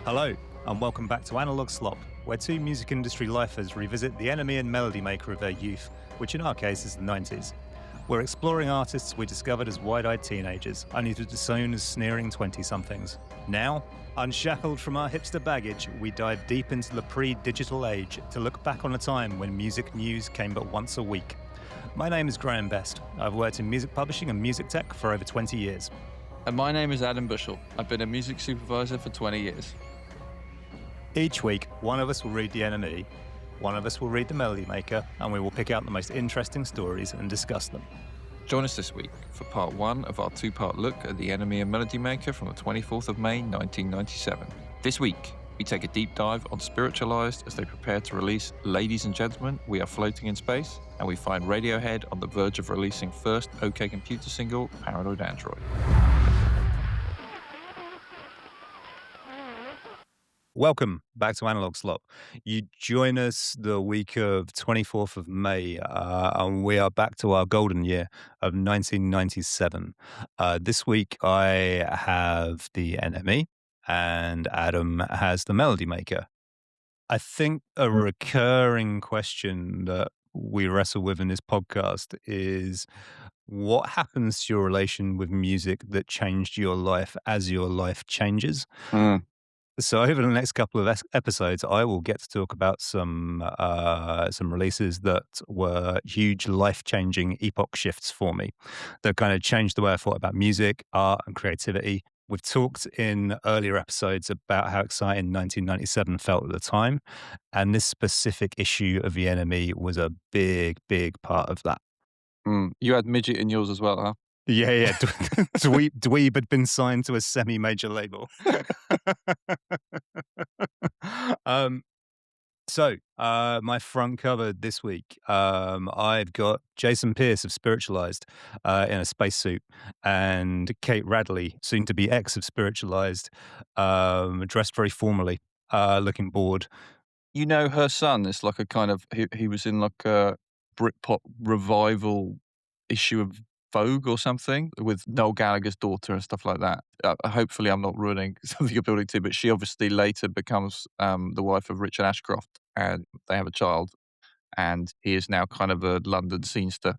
Hello, and welcome back to Analog Slop, where two music industry lifers revisit the enemy and melody maker of their youth, which in our case is the 90s. We're exploring artists we discovered as wide-eyed teenagers, only to disown as sneering 20-somethings. Now, unshackled from our hipster baggage, we dive deep into the pre-digital age to look back on a time when music news came but once a week. My name is Graham Best. I've worked in music publishing and music tech for over 20 years. And my name is Adam Bushell. I've been a music supervisor for 20 years. Each week, one of us will read the NME, one of us will read the Melody Maker, and we will pick out the most interesting stories and discuss them. Join us this week for part one of our two-part look at the enemy and Melody Maker from the 24th of May, 1997. This week, we take a deep dive on Spiritualized as they prepare to release Ladies and Gentlemen, We Are Floating in Space, and we find Radiohead on the verge of releasing first OK Computer single, Paranoid Android. Welcome back to Analog Slop. You join us the week of 24th of May, and we are back to our golden year of 1997. This week I have the NME and Adam has the Melody Maker. I think a recurring question that we wrestle with in this podcast is what happens to your relation with music that changed your life as your life changes? So over the next couple of episodes, I will get to talk about some releases that were huge life-changing epoch shifts for me that kind of changed the way I thought about music, art, and creativity. We've talked in earlier episodes about how exciting 1997 felt at the time, and this specific issue of the NME was a big, big part of that. You had Midget in yours as well, huh? Yeah. Dweeb had been signed to a semi-major label. So my front cover this week, I've got Jason Pierce of Spiritualized in a spacesuit, and Kate Radley, soon to be ex of Spiritualized, dressed very formally, looking bored. You know, her son is like a kind of, he was in like a Britpop revival issue of Vogue or something with Noel Gallagher's daughter and stuff like that. Hopefully I'm not ruining something you're building to, but she obviously later becomes the wife of Richard Ashcroft and they have a child, and he is now kind of a London scenester.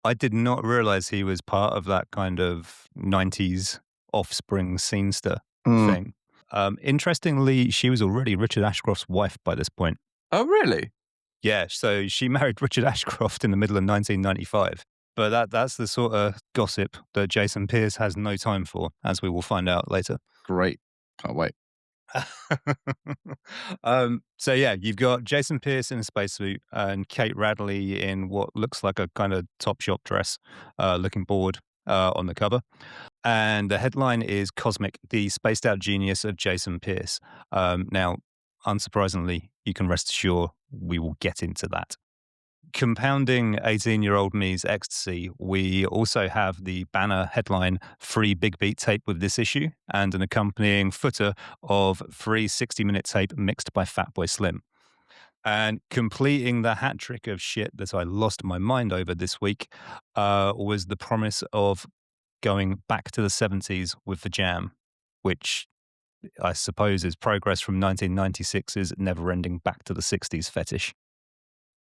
I did not realize he was part of that kind of 90s offspring scenester thing. Interestingly, she was already Richard Ashcroft's wife by this point. Oh, really? Yeah, so she married Richard Ashcroft in the middle of 1995. But that's the sort of gossip that Jason Pierce has no time for, as we will find out later. Great. Can't wait. So yeah, you've got Jason Pierce in a spacesuit and Kate Radley in what looks like a kind of Topshop dress, looking bored on the cover. And the headline is Cosmic, the spaced out genius of Jason Pierce. Now, unsurprisingly, you can rest assured we will get into that. Compounding 18-year-old me's ecstasy, we also have the banner headline Free Big Beat tape with this issue and an accompanying footer of free 60-minute tape mixed by Fatboy Slim. And completing the hat trick of shit that I lost my mind over this week was the promise of going back to the 70s with the Jam, which I suppose is progress from 1996's never-ending back to the 60s fetish.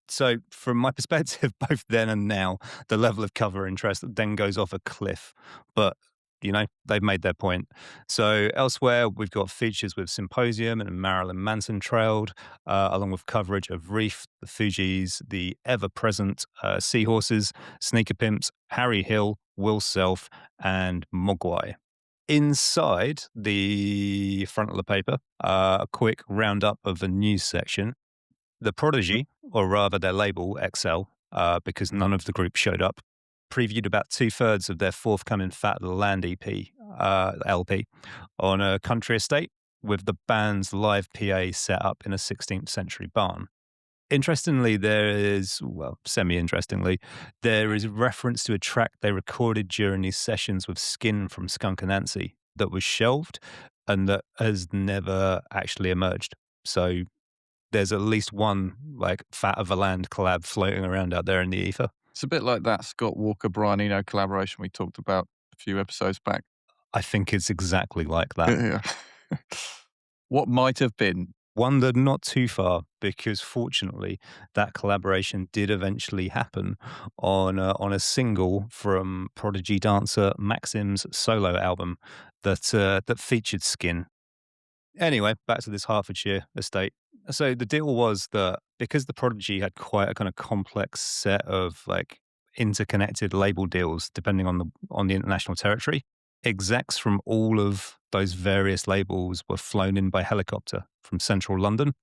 So from my perspective, both then and now, the level of cover interest then goes off a cliff. But, you know, they've made their point. So elsewhere, we've got features with Symposium and Marilyn Manson trailed, along with coverage of Reef, the Fugees, the ever-present Seahorses, Sneaker Pimps, Harry Hill, Will Self, and Mogwai. Inside the front of the paper, a quick roundup of the news section. The Prodigy, or rather their label, XL, because none of the group showed up, previewed about 2/3 of their forthcoming Fat Land EP, LP, on a country estate with the band's live PA set up in a 16th century barn. Interestingly, semi-interestingly, there is reference to a track they recorded during these sessions with Skin from Skunk Anansie that was shelved and that has never actually emerged. So there's at least one like Fat of a Land collab floating around out there in the ether. It's a bit like that Scott Walker Brian Eno collaboration we talked about a few episodes back. I think it's exactly like that. Yeah. What might have been. Wandered not too far because fortunately that collaboration did eventually happen on a single from prodigy dancer Maxim's solo album that featured Skin. Anyway, back to this Hertfordshire estate. So the deal was that because the Prodigy had quite a kind of complex set of like interconnected label deals depending on the international territory, execs from all of those various labels were flown in by helicopter from central London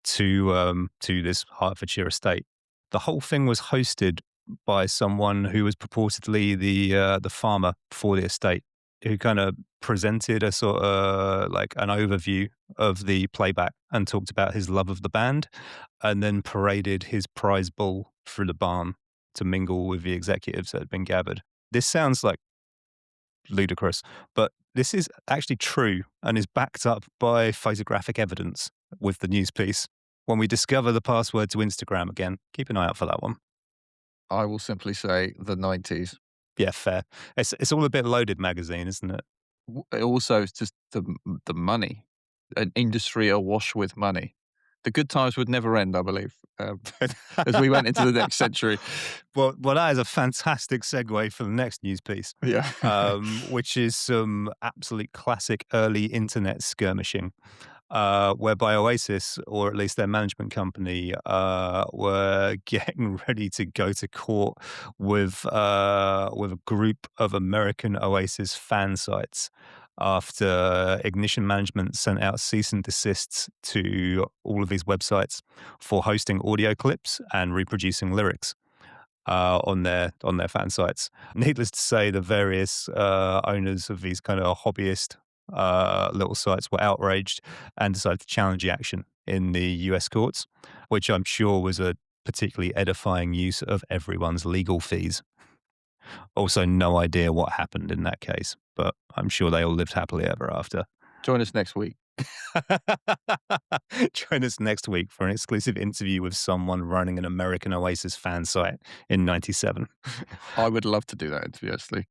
to this Hertfordshire estate. The whole thing was hosted by someone who was purportedly the farmer for the estate, who kind of presented a sort of like an overview of the playback and talked about his love of the band, and then paraded his prize bull through the barn to mingle with the executives that had been gathered. This sounds like ludicrous, but this is actually true and is backed up by photographic evidence with the news piece. When we discover the password to Instagram again, keep an eye out for that one. I will simply say the 90s. Yeah, fair. It's all a bit loaded magazine, isn't it? Also, it's just the money, an industry awash with money. The good times would never end, I believe, as we went into the next century. Well, that is a fantastic segue for the next news piece, Yeah. which is some absolute classic early internet skirmishing, whereby Oasis, or at least their management company, were getting ready to go to court with a group of American Oasis fan sites after Ignition Management sent out cease and desists to all of these websites for hosting audio clips and reproducing lyrics on their fan sites. Needless to say, the various owners of these kind of hobbyist little sites were outraged and decided to challenge the action in the US courts, which I'm sure was a particularly edifying use of everyone's legal fees. Also, no idea what happened in that case, but I'm sure they all lived happily ever after. Join us next week. Join us next week for an exclusive interview with someone running an American Oasis fan site in '97. I would love to do that interview, actually.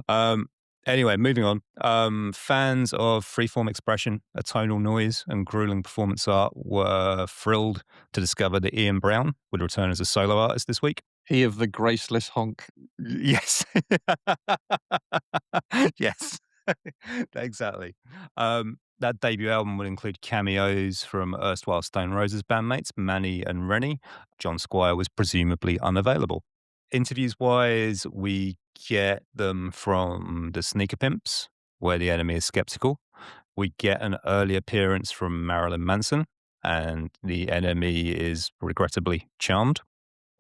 Um, anyway, moving on. Fans of freeform expression, atonal noise, and grueling performance art were thrilled to discover that Ian Brown would return as a solo artist this week. He of the graceless honk. Yes. Yes. Exactly. That debut album would include cameos from erstwhile Stone Roses bandmates Manny and Rennie. John Squire was presumably unavailable. Interviews wise, we get them from the Sneaker Pimps, where the enemy is skeptical. We get an early appearance from Marilyn Manson, and the enemy is regrettably charmed.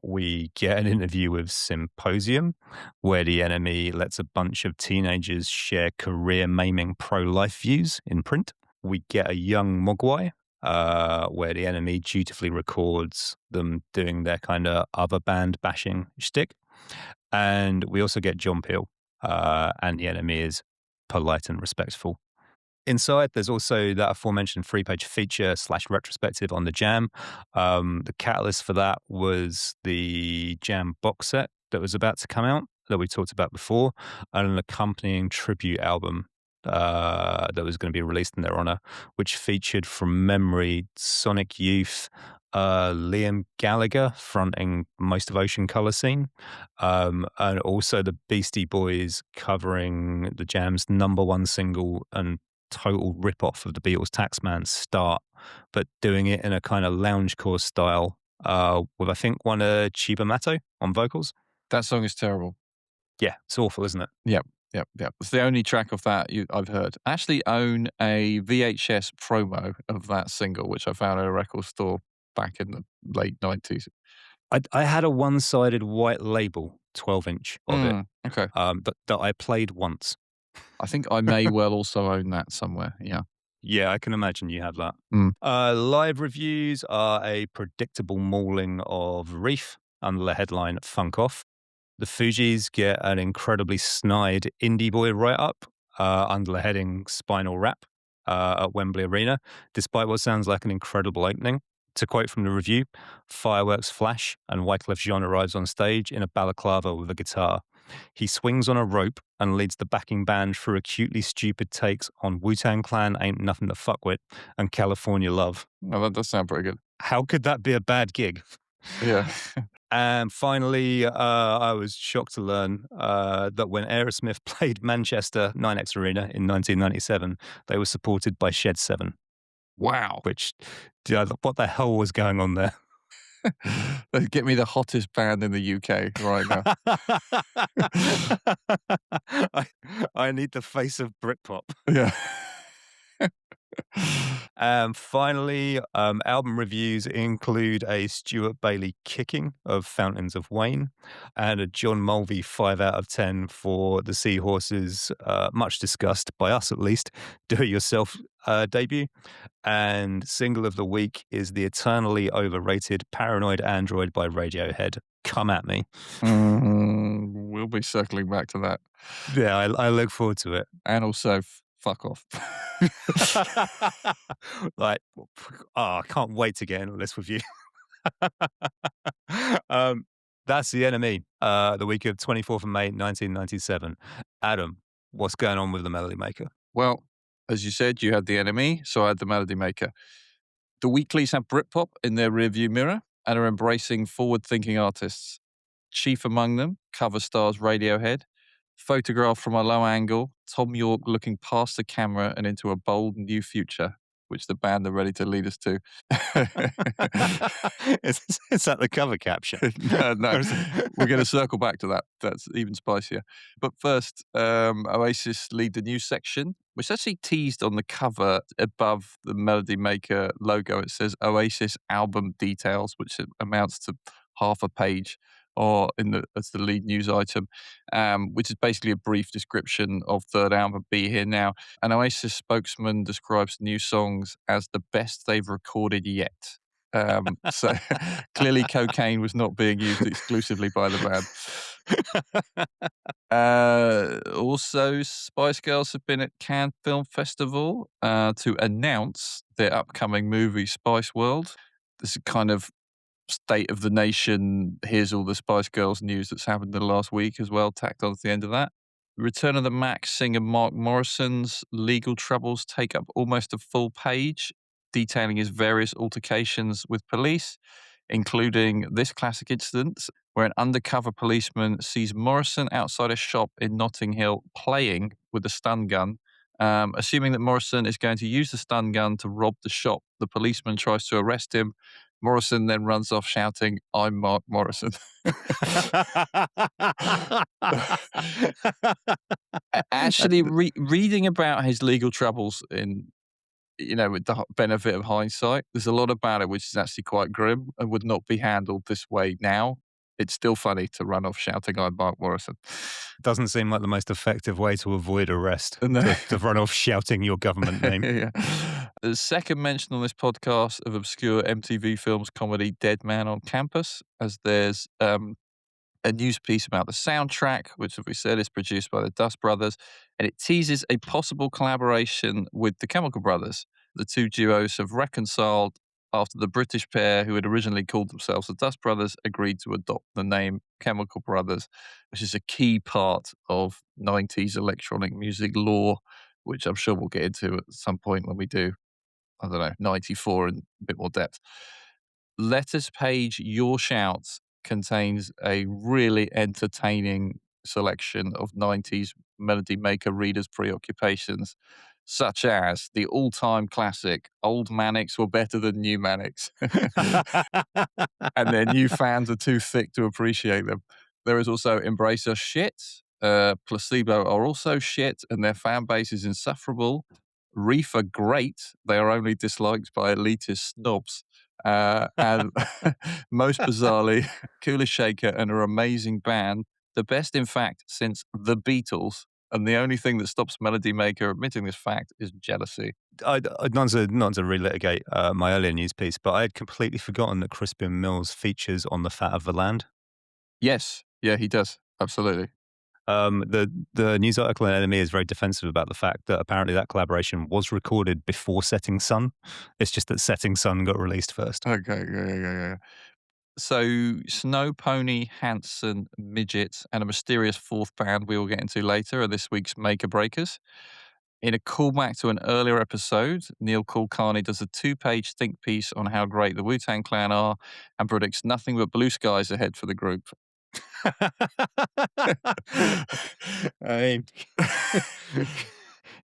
We get an interview with Symposium, where the enemy lets a bunch of teenagers share career maiming pro life views in print. We get a young Mogwai, where the enemy dutifully records them doing their kind of other band bashing shtick. And we also get John Peel, and the enemy is polite and respectful. Inside, there's also that aforementioned 3-page feature / retrospective on the Jam. The catalyst for that was the Jam box set that was about to come out that we talked about before, and an accompanying tribute album that was going to be released in their honor, which featured from memory Sonic Youth, Liam Gallagher fronting most of Ocean Colour Scene, and also the Beastie Boys covering the Jam's #1 single and total rip-off of the Beatles' Taxman Start, but doing it in a kind of loungecore style, with I think one Chiba Mato on vocals. That song is terrible. Yeah, it's awful, isn't it? Yep. It's the only track of that I've heard. I actually own a VHS promo of that single, which I found at a record store back in the late 90s. I had a one-sided white label 12-inch of it, Okay. that I played once. I think I may well also own that somewhere. Yeah. Yeah, I can imagine you have that. Mm. Live reviews are a predictable mauling of Reef under the headline Funk Off. The Fugees get an incredibly snide indie boy write-up under the heading Spinal Rap at Wembley Arena, despite what sounds like an incredible opening. To quote from the review, fireworks flash and Wyclef Jean arrives on stage in a balaclava with a guitar. He swings on a rope and leads the backing band through acutely stupid takes on Wu-Tang Clan, Ain't Nothing to Fuck With, and California Love. Oh, that does sound pretty good. How could that be a bad gig? Yeah. And finally, I was shocked to learn that when Aerosmith played Manchester 9X Arena in 1997, they were supported by Shed 7, Wow. which, what the hell was going on there? Get me the hottest band in the UK right now. I, I need the face of Britpop. Yeah. Finally, album reviews include a Stuart Bailey kicking of Fountains of Wayne and a John Mulvey 5 out of 10 for the Seahorses, much discussed, by us at least, do-it-yourself debut. And single of the week is the eternally overrated Paranoid Android by Radiohead. Come at me. We'll be circling back to that. Yeah, I look forward to it. And also, fuck off. Like, I can't wait to get in this with you. That's The Enemy, the week of 24th of May, 1997. Adam, what's going on with the Melody Maker? Well, as you said, you had The Enemy, so I had the Melody Maker. The weeklies have Britpop in their rearview mirror and are embracing forward-thinking artists. Chief among them, cover stars Radiohead, photographed from a low angle, Tom York looking past the camera and into a bold new future, which the band are ready to lead us to. Is that the cover caption? No, we're going to circle back to that. That's even spicier. But first, Oasis lead the news section, which actually teased on the cover above the Melody Maker logo. It says Oasis album details, which amounts to half a page, or as the lead news item, which is basically a brief description of third album Be Here Now. An Oasis spokesman describes new songs as the best they've recorded yet. So clearly cocaine was not being used exclusively by the band. Also, Spice Girls have been at Cannes Film Festival to announce their upcoming movie Spice World. This is kind of state of the nation. Here's all the Spice Girls news that's happened in the last week as well, tacked on at the end of that. Return of the Mac singer Mark Morrison's legal troubles take up almost a full page, detailing his various altercations with police, including this classic incident where an undercover policeman sees Morrison outside a shop in Notting Hill playing with a stun gun. Assuming that Morrison is going to use the stun gun to rob the shop, the policeman tries to arrest him. Morrison then runs off shouting, "I'm Mark Morrison." Actually, reading about his legal troubles with the benefit of hindsight, there's a lot about it which is actually quite grim and would not be handled this way now. It's still funny to run off shouting, "I'm Mark Morrison." Doesn't seem like the most effective way to avoid arrest, No. to run off shouting your government name. Yeah. The second mention on this podcast of obscure MTV Films comedy Dead Man on Campus, as there's a news piece about the soundtrack, which, as we said, is produced by the Dust Brothers, and it teases a possible collaboration with the Chemical Brothers. The two duos have reconciled after the British pair, who had originally called themselves the Dust Brothers, agreed to adopt the name Chemical Brothers, which is a key part of 90s electronic music lore, which I'm sure we'll get into at some point when we do, I don't know, 94 in a bit more depth. Letters page Your Shouts contains a really entertaining selection of 90s Melody Maker readers' preoccupations, such as the all-time classic, Old Manics were better than New Manics. And their new fans are too thick to appreciate them. There is also Embrace Us Shit, Placebo are also shit, and their fan base is insufferable. Reef are great, they are only disliked by elitist snobs. And most bizarrely, Kula Shaker and her amazing band, the best in fact since the Beatles, and the only thing that stops Melody Maker admitting this fact is jealousy. Not to relitigate my earlier news piece, but I had completely forgotten that Crispin Mills features on the Fat of the Land. Yes, yeah, he does, absolutely. The news article in Enemy is very defensive about the fact that apparently that collaboration was recorded before Setting Sun. It's just that Setting Sun got released first. Okay, yeah. So, Snow Pony, Hanson, Midget, and a mysterious fourth band we will get into later are this week's Maker Breakers. In a callback to an earlier episode, Neil Kulkarni does a two-page think piece on how great the Wu-Tang Clan are and predicts nothing but blue skies ahead for the group. I mean,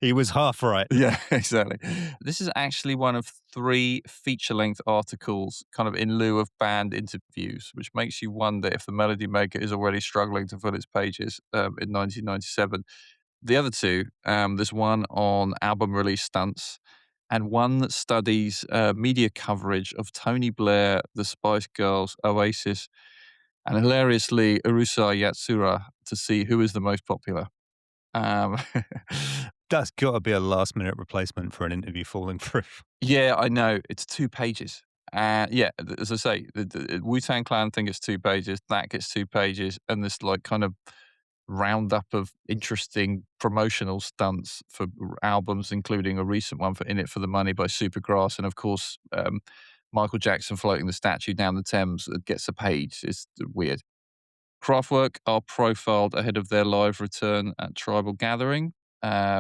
he was half right. Yeah, exactly. This is actually one of three feature-length articles kind of in lieu of band interviews, which makes you wonder if the Melody Maker is already struggling to fill its pages in 1997. The other two, there's one on album release stunts and one that studies media coverage of Tony Blair, the Spice Girls, Oasis, and hilariously Urusei Yatsura to see who is the most popular. Um, That's got to be a last minute replacement for an interview falling through. yeah, I know. It's 2 pages. Yeah, as I say, the Wu-Tang Clan thing gets 2 pages, that gets 2 pages, and this, like, kind of roundup of interesting promotional stunts for albums, including a recent one for "In It for the Money" by Supergrass, and of course, Michael Jackson floating the statue down the Thames that gets a page. It's weird. Kraftwerk are profiled ahead of their live return at Tribal Gathering,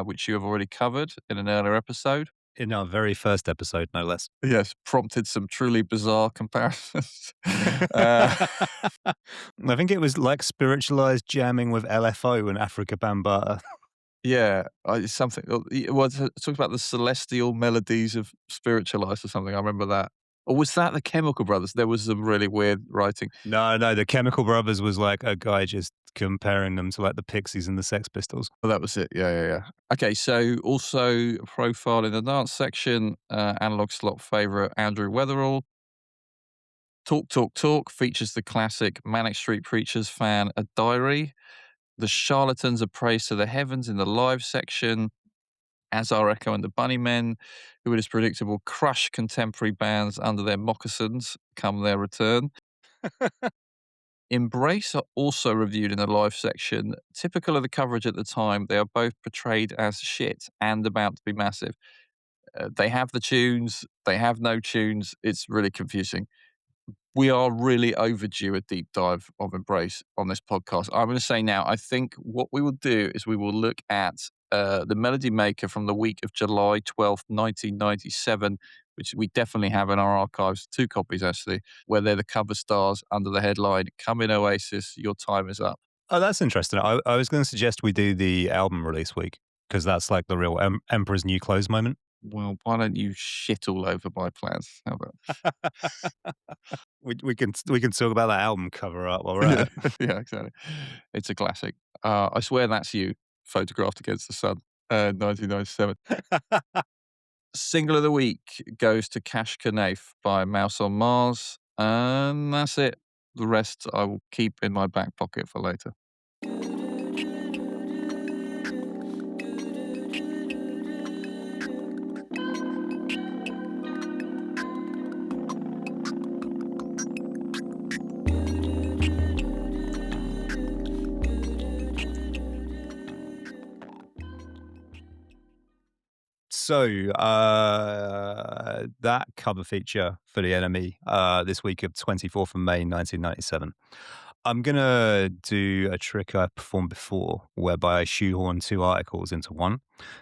which you have already covered in an earlier episode. In our very first episode, no less. Yes, prompted some truly bizarre comparisons. Uh, I think it was like Spiritualized jamming with LFO and Africa Bambaataa. yeah, it's something. Well, it talks about the celestial melodies of Spiritualized or something. I remember that. Or was that the Chemical Brothers? There was some really weird writing. No, the Chemical Brothers was like a guy just comparing them to like the Pixies and the Sex Pistols. Oh, that was it. Yeah. Okay, so also profile in the dance section, analog slot favorite Andrew Weatherall. Talk features the classic Manic Street Preachers fan, A Diary. The Charlatans are praised to the heavens in the live section, as are Echo and the Bunnymen, who it is predictable crush contemporary bands under their moccasins come their return. Embrace are also reviewed in the live section. Typical of the coverage at the time, they are both portrayed as shit and about to be massive. They have the tunes, they have no tunes. It's really confusing. We are really overdue a deep dive of Embrace on this podcast. I'm going to say now, I think what we will do is we will look at the Melody Maker from the week of July 12th, 1997, which we definitely have in our archives, 2 copies actually, where they're the cover stars under the headline, "Come in Oasis, your time is up." Oh, that's interesting. I was going to suggest we do the album release week because that's like the real Emperor's New Clothes moment. Well, why don't you shit all over my plans? How about We can talk about that album cover art while we're yeah, at it. yeah, exactly. It's a classic. I swear that's you, photographed against the sun, 1997. Single of the week goes to Cash Knaif by Mouse on Mars, and that's it. The rest I will keep in my back pocket for later. So, that cover feature for The Enemy, this week of 24th of May, 1997. I'm gonna do a trick I performed before, whereby I shoehorn 2 articles into one.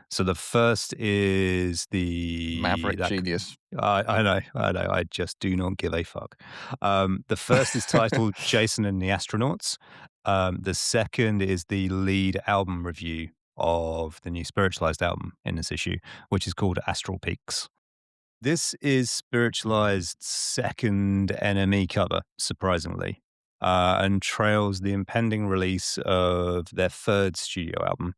So the first is the Maverick that genius. I know, I just do not give a fuck. The first is titled Jason and the Astronauts. The second is the lead album review of the new Spiritualized album in this issue, which is called Astral Peaks. This is Spiritualized's second NME cover, surprisingly, and trails the impending release of their third studio album.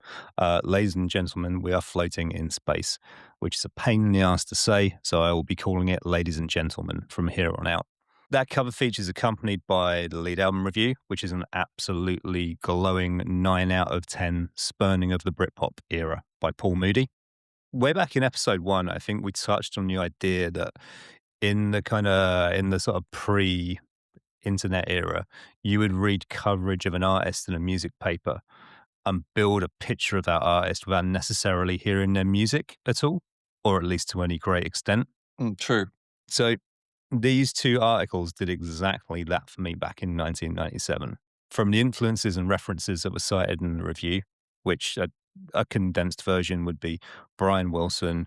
Ladies and gentlemen, we are floating in space, which is a pain in the ass to say, so I will be calling it Ladies and Gentlemen from here on out. That cover feature is accompanied by the lead album review, which is an absolutely glowing 9 out of 10 spurning of the Britpop era by Paul Moody. Way back in episode 1, I think we touched on the idea that in the sort of pre-internet era, you would read coverage of an artist in a music paper and build a picture of that artist without necessarily hearing their music at all, or at least to any great extent. True. So These two articles did exactly that for me back in 1997. From the influences and references that were cited in the review, which a condensed version would be Brian Wilson,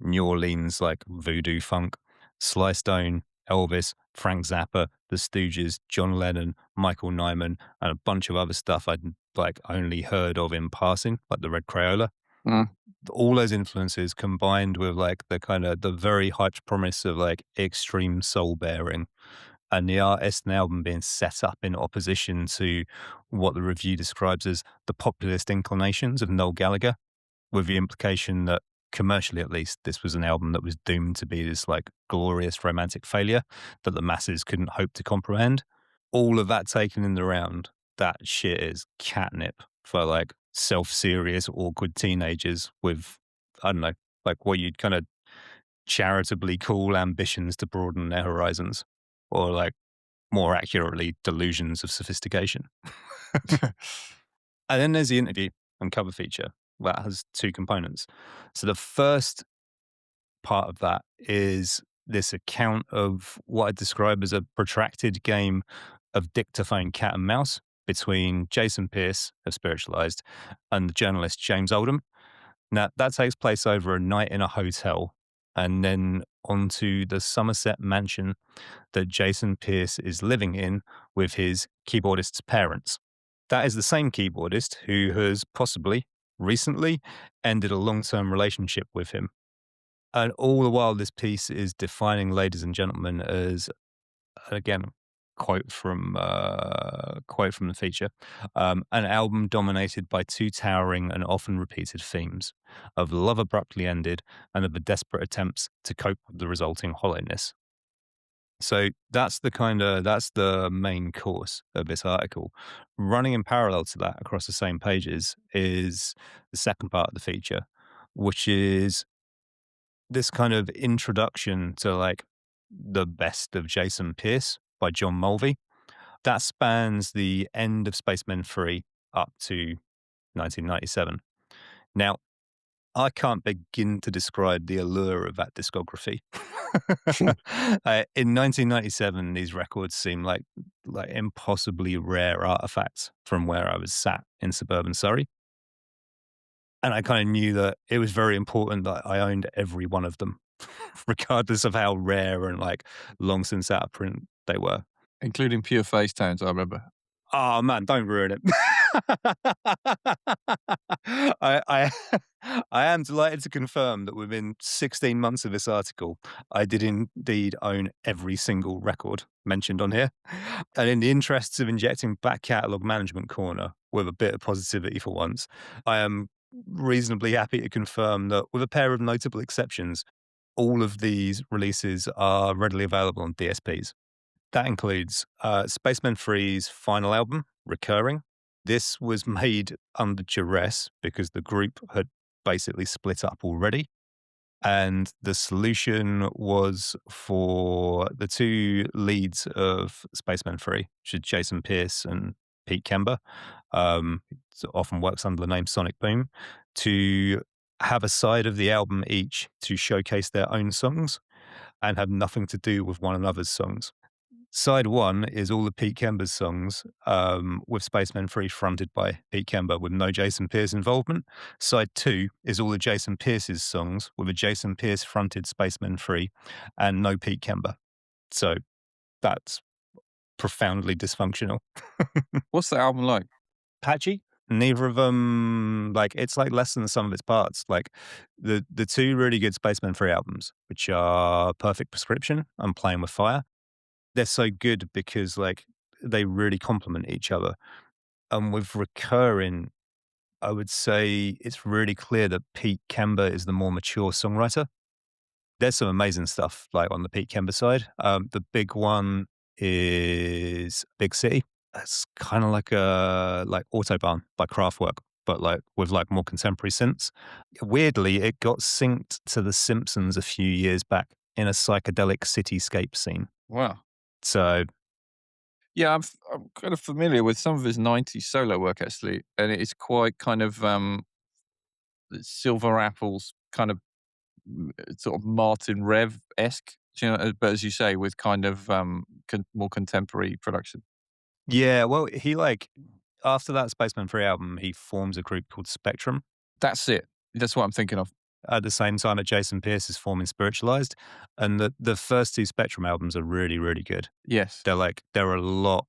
New Orleans like voodoo funk, Sly Stone, Elvis, Frank Zappa, The Stooges, John Lennon, Michael Nyman, and a bunch of other stuff I'd like only heard of in passing, like the Red Crayola. Mm. All those influences combined with like the kind of the very hyped promise of like extreme soul bearing and the artist and album being set up in opposition to what the review describes as the populist inclinations of Noel Gallagher, with the implication that commercially at least this was an album that was doomed to be this like glorious romantic failure that the masses couldn't hope to comprehend. All of that taken in the round, that shit is catnip for like self-serious, awkward teenagers with, I don't know, like what you'd kind of charitably call ambitions to broaden their horizons, or like more accurately, delusions of sophistication. And then there's the interview and cover feature that has two components. So the first part of that is this account of what I describe as a protracted game of dictaphone cat and mouse between Jason Pierce of Spiritualized and the journalist James Oldham. Now, that takes place over a night in a hotel and then onto the Somerset mansion that Jason Pierce is living in with his keyboardist's parents. That is the same keyboardist who has possibly recently ended a long term relationship with him. And all the while, this piece is defining, ladies and gentlemen, as again, quote from the feature, an album dominated by two towering and often repeated themes of love abruptly ended and of the desperate attempts to cope with the resulting hollowness. So that's the main course of this article. Running in parallel to that across the same pages is the second part of the feature, which is this kind of introduction to like the best of Jason Pierce by John Mulvey. That spans the end of Spacemen 3 up to 1997. Now, I can't begin to describe the allure of that discography. In 1997, these records seem like impossibly rare artifacts from where I was sat in suburban Surrey. And I kind of knew that it was very important that I owned every one of them, regardless of how rare and like long since out of print they were. Including Pure Face Tones, I remember. Oh man, don't ruin it. I I am delighted to confirm that within 16 months of this article, I did indeed own every single record mentioned on here. And in the interests of injecting back catalog management corner with a bit of positivity for once, I am reasonably happy to confirm that with a pair of notable exceptions, all of these releases are readily available on DSPs. That includes Spaceman 3's final album, Recurring. This was made under duress because the group had basically split up already. And the solution was for the two leads of Spaceman 3, which is Jason Pierce and Pete Kember, often works under the name Sonic Boom, to have a side of the album each to showcase their own songs and have nothing to do with one another's songs. Side one is all the Pete Kember's songs, with Spacemen 3 fronted by Pete Kember with no Jason Pierce involvement. Side two is all the Jason Pierce's songs with a Jason Pierce fronted Spacemen 3 and no Pete Kember. So that's profoundly dysfunctional. What's the album like? Patchy. Neither of them, like, it's like less than the sum of its parts. Like the two really good Spacemen 3 albums, which are Perfect Prescription and Playing with Fire, they're so good because like they really complement each other. And with Recurring, I would say it's really clear that Pete Kember is the more mature songwriter. There's some amazing stuff like on the Pete Kember side. The big one is Big City. It's kind of like a like Autobahn by Kraftwerk, but like with like more contemporary synths. Weirdly, it got synced to The Simpsons a few years back in a psychedelic cityscape scene. Wow. So Yeah, I'm kind of familiar with some of his 90s solo work, actually, and it's quite kind of, Silver Apple's kind of, sort of Martin Rev-esque. You know, but as you say, with kind of, more contemporary production. Yeah, well, he like after that Spaceman 3 album, he forms a group called Spectrum. That's it. That's what I'm thinking of. At the same time that Jason Pierce is forming Spiritualized, and the first 2 Spectrum albums are really, really good. Yes. They're a lot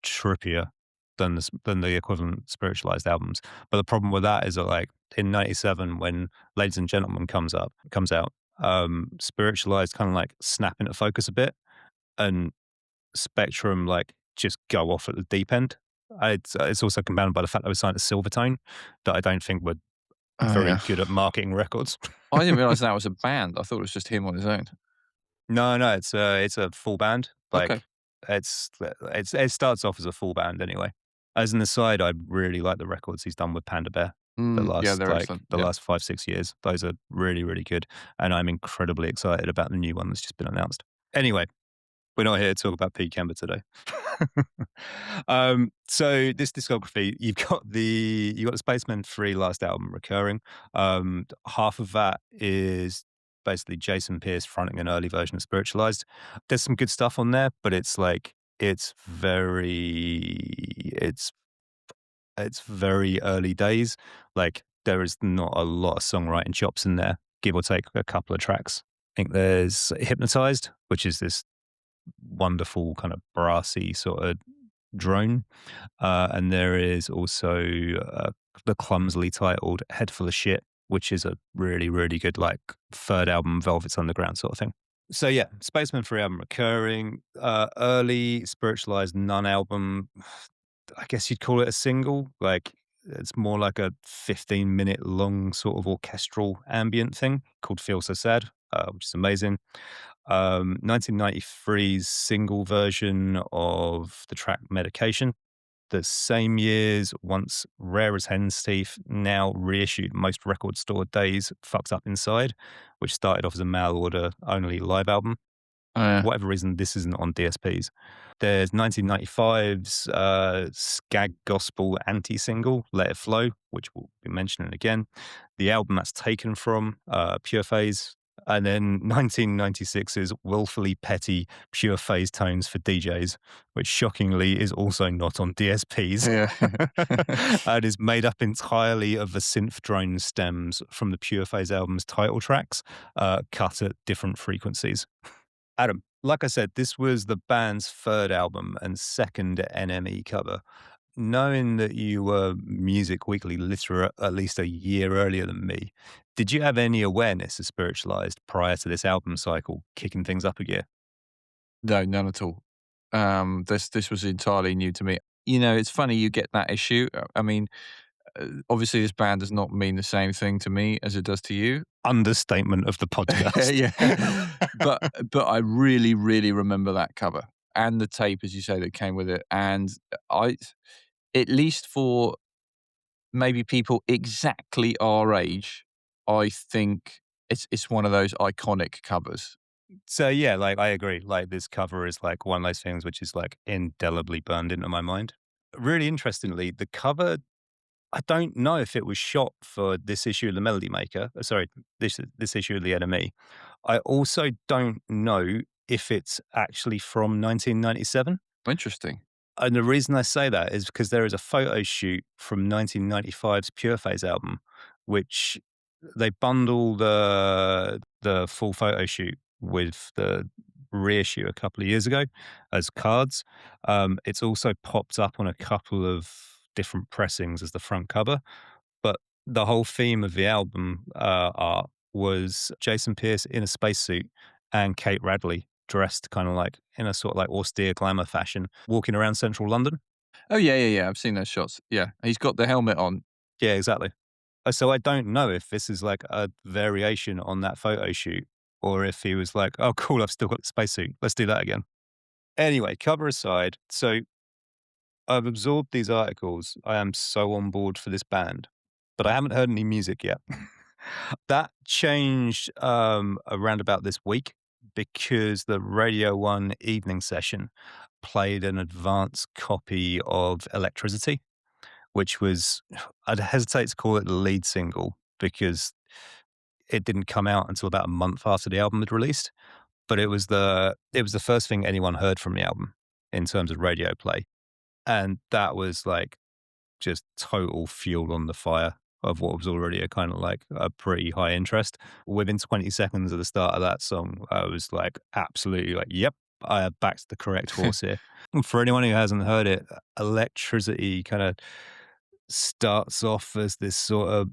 trippier than the equivalent Spiritualized albums. But the problem with that is that, like, in '97 when Ladies and Gentlemen comes out, Spiritualized kinda, like, snap into focus a bit, and Spectrum, like, just go off at the deep end. It's also compounded by the fact that I was signed to Silvertone, that I don't think were Oh, very yeah. good at marketing records. I didn't realise that was a band. I thought it was just him on his own. No, no, it's a full band. Okay. Like, it starts off as a full band anyway. As an aside, I really like the records he's done with Panda Bear Yeah, they're excellent. the Yeah. last 5, 6 years. Those are really, really good, and I'm incredibly excited about the new one that's just been announced. Anyway, we're not here to talk about Pete Kember today. So this discography, you've got the Spaceman 3 last album recurring. Half of that is basically Jason Pierce fronting an early version of Spiritualized. There's some good stuff on there, but it's it's very early days. Like, there is not a lot of songwriting chops in there, give or take a couple of tracks. I think there's Hypnotized, which is this wonderful kind of brassy sort of drone. And there is also the clumsily titled Head Full of Shit, which is a really, really good, like, third album, Velvet's Underground sort of thing. So yeah, Spaceman 3 album recurring, early Spiritualized None album. I guess you'd call it a single. Like, it's more like a 15-minute long sort of orchestral ambient thing called Feel So Sad, which is amazing. 1993's single version of the track Medication. The same year's Once Rare as Hen's Teeth, now reissued most record store days, Fucked Up Inside, which started off as a mail order only live album. Oh, For yeah. whatever reason, this isn't on DSPs. There's 1995's Skag Gospel anti-single, Let It Flow, which we'll be mentioning again. The album that's taken from, Pure Phase. And then 1996's Willfully Petty Pure Phase Tones for DJs, which shockingly is also not on DSPs. Yeah. And is made up entirely of the synth drone stems from the Pure Phase album's title tracks, cut at different frequencies. Adam, like I said, this was the band's third album and second NME cover. Knowing that you were Music Weekly literate at least a year earlier than me, did you have any awareness of Spiritualized prior to this album cycle kicking things up a gear? No, none at all. This was entirely new to me. You know, it's funny you get that issue. I mean, obviously, this band does not mean the same thing to me as it does to you. Understatement of the podcast. Yeah. But I really, really remember that cover and the tape, as you say, that came with it. And I at least for maybe people exactly our age, I think it's one of those iconic covers. So yeah, like, I agree. Like, this cover is like one of those things which is like indelibly burned into my mind. Really interestingly, the cover, I don't know if it was shot for this issue of the Melody Maker. Sorry, this issue of the NME. I also don't know if it's actually from 1997. Interesting. And the reason I say that is because there is a photo shoot from 1995's Pure Phase album, which they bundle the full photo shoot with the reissue a couple of years ago as cards. It's also popped up on a couple of different pressings as the front cover, but the whole theme of the album art was Jason Pierce in a spacesuit and Kate Radley dressed kind of like in a sort of like austere glamour fashion, walking around central London. Oh, yeah, yeah, yeah, I've seen those shots. Yeah, he's got the helmet on. Yeah, exactly. So I don't know if this is like a variation on that photo shoot or if he was like, oh, cool, I've still got the spacesuit. Let's do that again. Anyway, cover aside. So I've absorbed these articles. I am so on board for this band, but I haven't heard any music yet. That changed around about this week because the Radio 1 evening session played an advance copy of Electricity, which was, I'd hesitate to call it the lead single because it didn't come out until about a month after the album had released. but it was the first thing anyone heard from the album in terms of radio play, and that was, like, just total fuel on the fire of what was already a kinda like a pretty high interest. Within 20 seconds of the start of that song, I was, like, absolutely like, "Yep, I have backed the correct horse here." And for anyone who hasn't heard it, Electricity kinda starts off as this sort of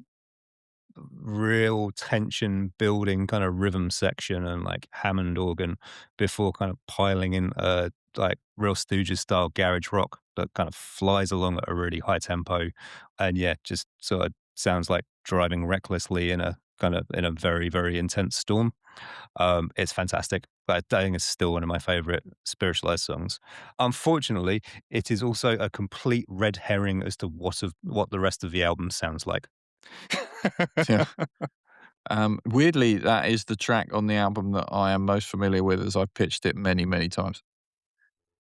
real tension building kind of rhythm section and like Hammond organ before kind of piling in like real Stooges style garage rock that kind of flies along at a really high tempo and yeah, just sort of sounds like driving recklessly in a kind of in a very, very intense storm. It's fantastic. But I think it's still one of my favorite spiritualized songs. Unfortunately, it is also a complete red herring as to what the rest of the album sounds like. Yeah. Weirdly, that is the track on the album that I am most familiar with as I've pitched it many, many times.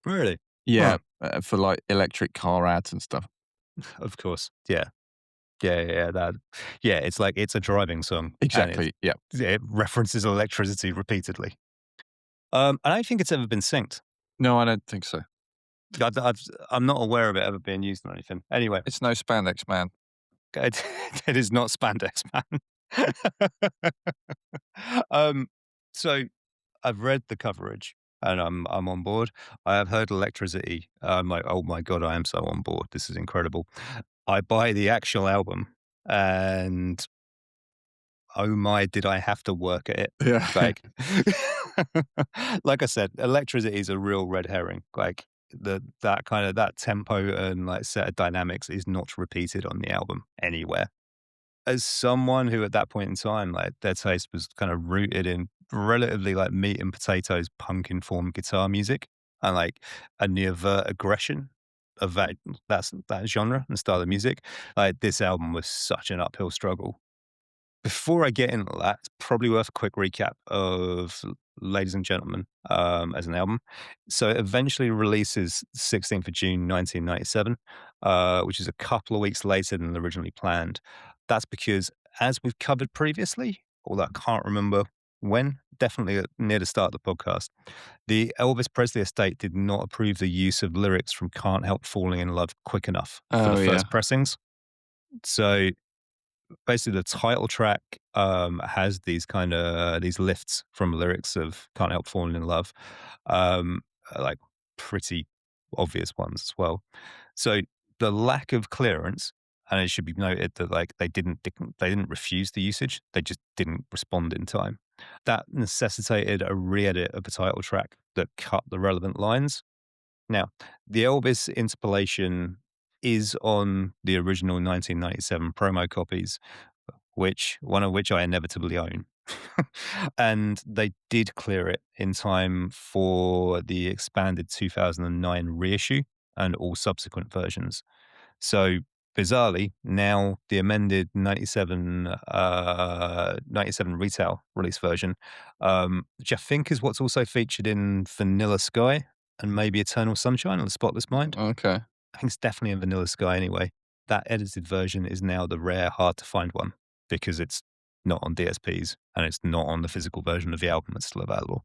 Really? Yeah, Huh. for, like, electric car ads and stuff. Of course. Yeah. Yeah, yeah, yeah, yeah, it's like it's a driving song, and Exactly, yeah. it references electricity repeatedly. I don't think it's ever been synced. No, I don't think so. I'm not aware of it ever being used on anything. Anyway, It's no Spandex Man. it it is not spandex, man. Um, so I've read the coverage and I'm on board. I have heard Electricity. I'm like, "Oh my god, I am so on board. This is incredible." I buy the actual album and oh my, did I have to work at it. Yeah. Like like I said, Electricity is a real red herring. Like that kind of that tempo and like set of dynamics is not repeated on the album anywhere. As someone who at that point in time, like their taste was kind of rooted in relatively like meat and potatoes punk informed guitar music and like a near overt aggression of that genre and style of music. Like this album was such an uphill struggle. Before I get into that, it's probably worth a quick recap of Ladies and Gentlemen, as an album. So it eventually releases 16th of June, 1997, which is a couple of weeks later than originally planned. That's because, as we've covered previously, although I can't remember when, definitely near the start of the podcast, the Elvis Presley estate did not approve the use of lyrics from Can't Help Falling in Love quick enough for the Oh, yeah. first pressings. So basically the title track has these kind of these lifts from lyrics of "Can't Help Falling in Love," like pretty obvious ones as well. So the lack of clearance, and it should be noted that like they didn't refuse the usage, they just didn't respond in time. That necessitated a re-edit of the title track that cut the relevant lines. Now, the Elvis interpolation is on the original 1997 promo copies, which one of which I inevitably own. And they did clear it in time for the expanded 2009 reissue and all subsequent versions. So bizarrely, now the amended 97 retail release version, which I think is what's also featured in Vanilla Sky and maybe Eternal Sunshine of the Spotless Mind. Okay. I think it's definitely in Vanilla Sky anyway. That edited version is now the rare, hard to find one because it's not on DSPs and it's not on the physical version of the album that's still available.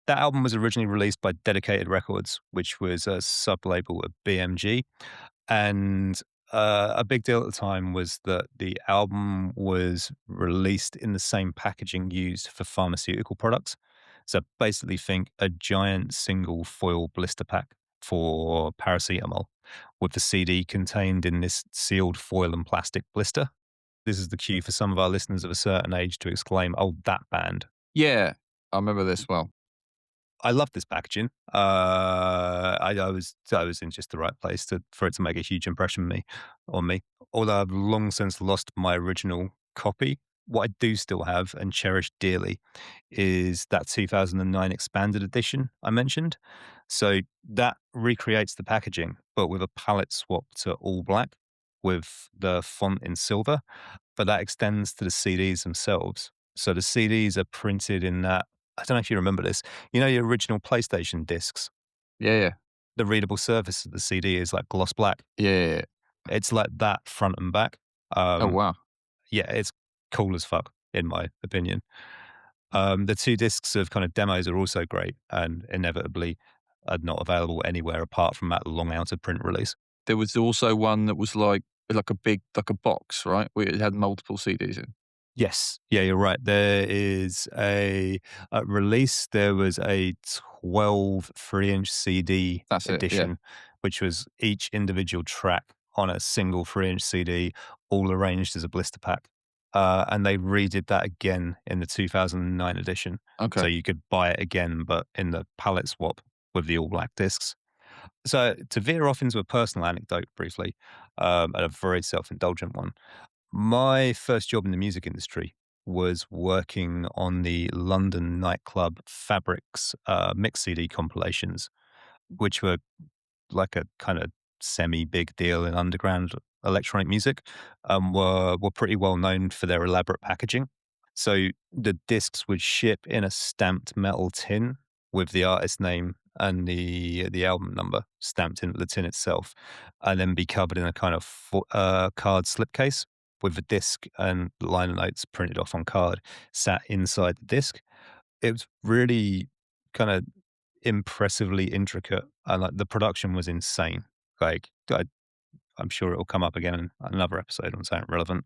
That album was originally released by Dedicated Records, which was a sub label of BMG. And a big deal at the time was that the album was released in the same packaging used for pharmaceutical products. So basically, think a giant single foil blister pack for paracetamol with the CD contained in this sealed foil and plastic blister. This is the cue for some of our listeners of a certain age to exclaim, "Oh, that band." Yeah, I remember this well. I love this packaging. I was in just the right place for it to make a huge impression on me. Although I've long since lost my original copy, what I do still have and cherish dearly is that 2009 expanded edition I mentioned. So that recreates the packaging, but with a palette swap to all black with the font in silver, but that extends to the CDs themselves. So the CDs are printed in that. I don't know if you remember this. You know, your original PlayStation discs, Yeah, yeah. the readable surface of the CD is like gloss black. Yeah, yeah, yeah. It's like that front and back. Oh, Um, wow. yeah, it's cool as fuck, in my opinion. The 2 discs of kind of demos are also great and inevitably are not available anywhere apart from that long out of print release. There was also one that was like a big like a box, right? Where it had multiple CDs in. Yes. Yeah, you're right. There is a release, there was a 12 3-inch CD That's it, yeah. edition, which was each individual track on a single 3-inch CD, all arranged as a blister pack. And they redid that again in the 2009 edition. So Okay. you could buy it again, but in the palette swap with the all black discs. So to veer off into a personal anecdote briefly, a very self indulgent one. My first job in the music industry was working on the London nightclub Fabrics mix CD compilations, which were like a kind of semi big deal in underground electronic music, were pretty well known for their elaborate packaging. So the discs would ship in a stamped metal tin with the artist name and the album number stamped into the tin itself, and then be covered in a kind of card slipcase with the disc and liner notes printed off on card sat inside the disc. It was really kind of impressively intricate, and, like, the production was insane. Like, I'm sure it'll come up again in another episode on something relevant,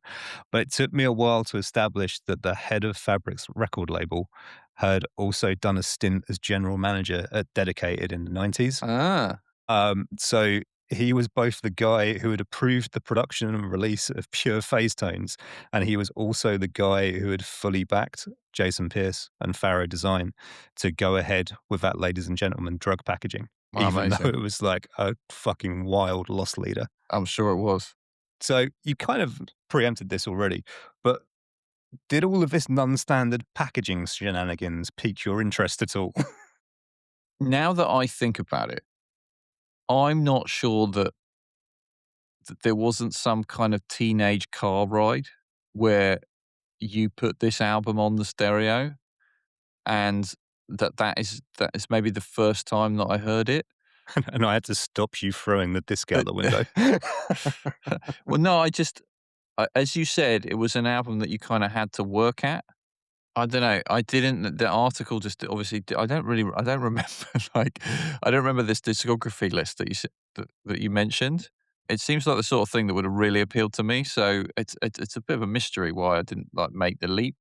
but it took me a while to establish that the head of Fabric's record label had also done a stint as general manager at Dedicated in the '90s. Ah. So he was both the guy who had approved the production and release of Pure Phase Tones, and he was also the guy who had fully backed Jason Pierce and Faro Design to go ahead with that, ladies and gentlemen, drug packaging, Wow, even though amazing. it was like a fucking wild loss leader. I'm sure it was. So you kind of preempted this already, but did all of this non-standard packaging shenanigans pique your interest at all? Now that I think about it, I'm not sure that there wasn't some kind of teenage car ride where you put this album on the stereo and that is maybe the first time that I heard it. And I had to stop you throwing the disc out But the window. well, no, as you said, it was an album that you kinda had to work at. I don't know. I didn't. The article just obviously. I don't really. I don't remember. Like, I don't remember this discography list that you mentioned. It seems like the sort of thing that would have really appealed to me. So it's a bit of a mystery why I didn't like make the leap.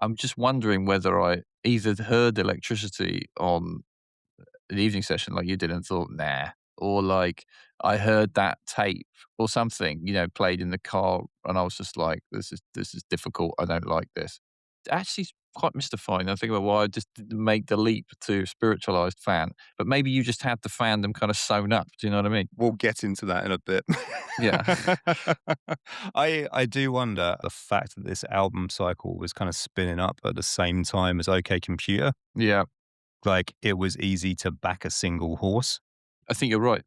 I'm just wondering whether I either heard Electricity on an evening session like you did and thought, "Nah," or like I heard that tape or something, played in the car, and I was just like, "This is difficult. I don't like this." It actually is quite mystifying. I think about why I just didn't make the leap to Spiritualized fan, but maybe you just had the fandom kind of sewn up. Do you know what I mean? We'll get into that in a bit. Yeah. I do wonder the fact that this album cycle was kind of spinning up at the same time as OK Computer. Yeah. Like, it was easy to back a single horse. I think you're right.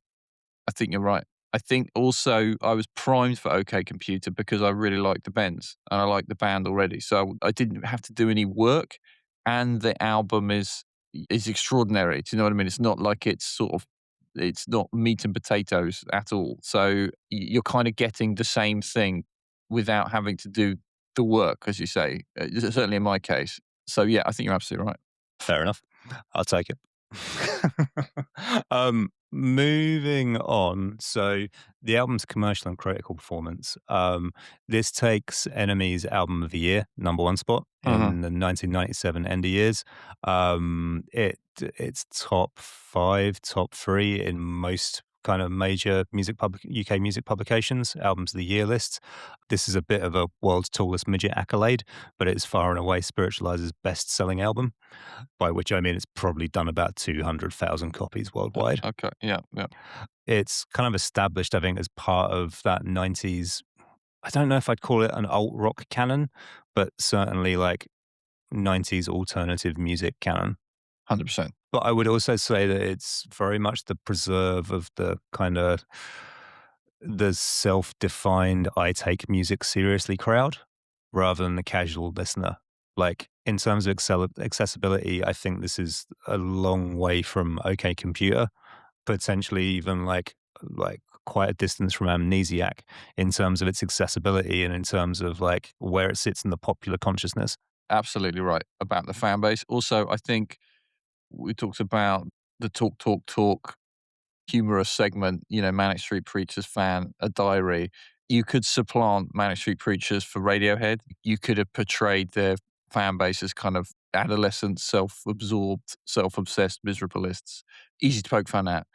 I think you're right. I think also I was primed for OK Computer because I really liked the Bends and I liked the band already. So I didn't have to do any work and the album is extraordinary. Do you know what I mean? It's not like it's not meat and potatoes at all. So you're kind of getting the same thing without having to do the work, as you say, certainly in my case. So yeah, I think you're absolutely right. Fair enough. I'll take it. Moving on. So the album's commercial and critical performance. This takes Enemy's album of the year, number one spot Uh-huh. in the 1997 End of Years. It's top five, top three in most kind of major UK music publications, albums of the year lists. This is a bit of a world's tallest midget accolade, but it's far and away Spiritualized's best selling album, by which I mean it's probably done about 200,000 copies worldwide. Okay. Yeah. Yeah. It's kind of established, I think, as part of that 90s. I don't know if I'd call it an alt rock canon, but certainly like 90s alternative music canon. 100%. But I would also say that it's very much the preserve of the kind of the self-defined "I take music seriously" crowd rather than the casual listener. Like, in terms of accessibility, I think this is a long way from OK Computer, potentially even like quite a distance from Amnesiac in terms of its accessibility and in terms of like where it sits in the popular consciousness. absolutely right about the fan base. Also, I think we talked about the talk humorous segment, Manic Street Preachers fan, a diary. You could supplant Manic Street Preachers for Radiohead. You could have portrayed their fan base as kind of adolescent, self-absorbed, self-obsessed miserabilists. Easy to poke fun at.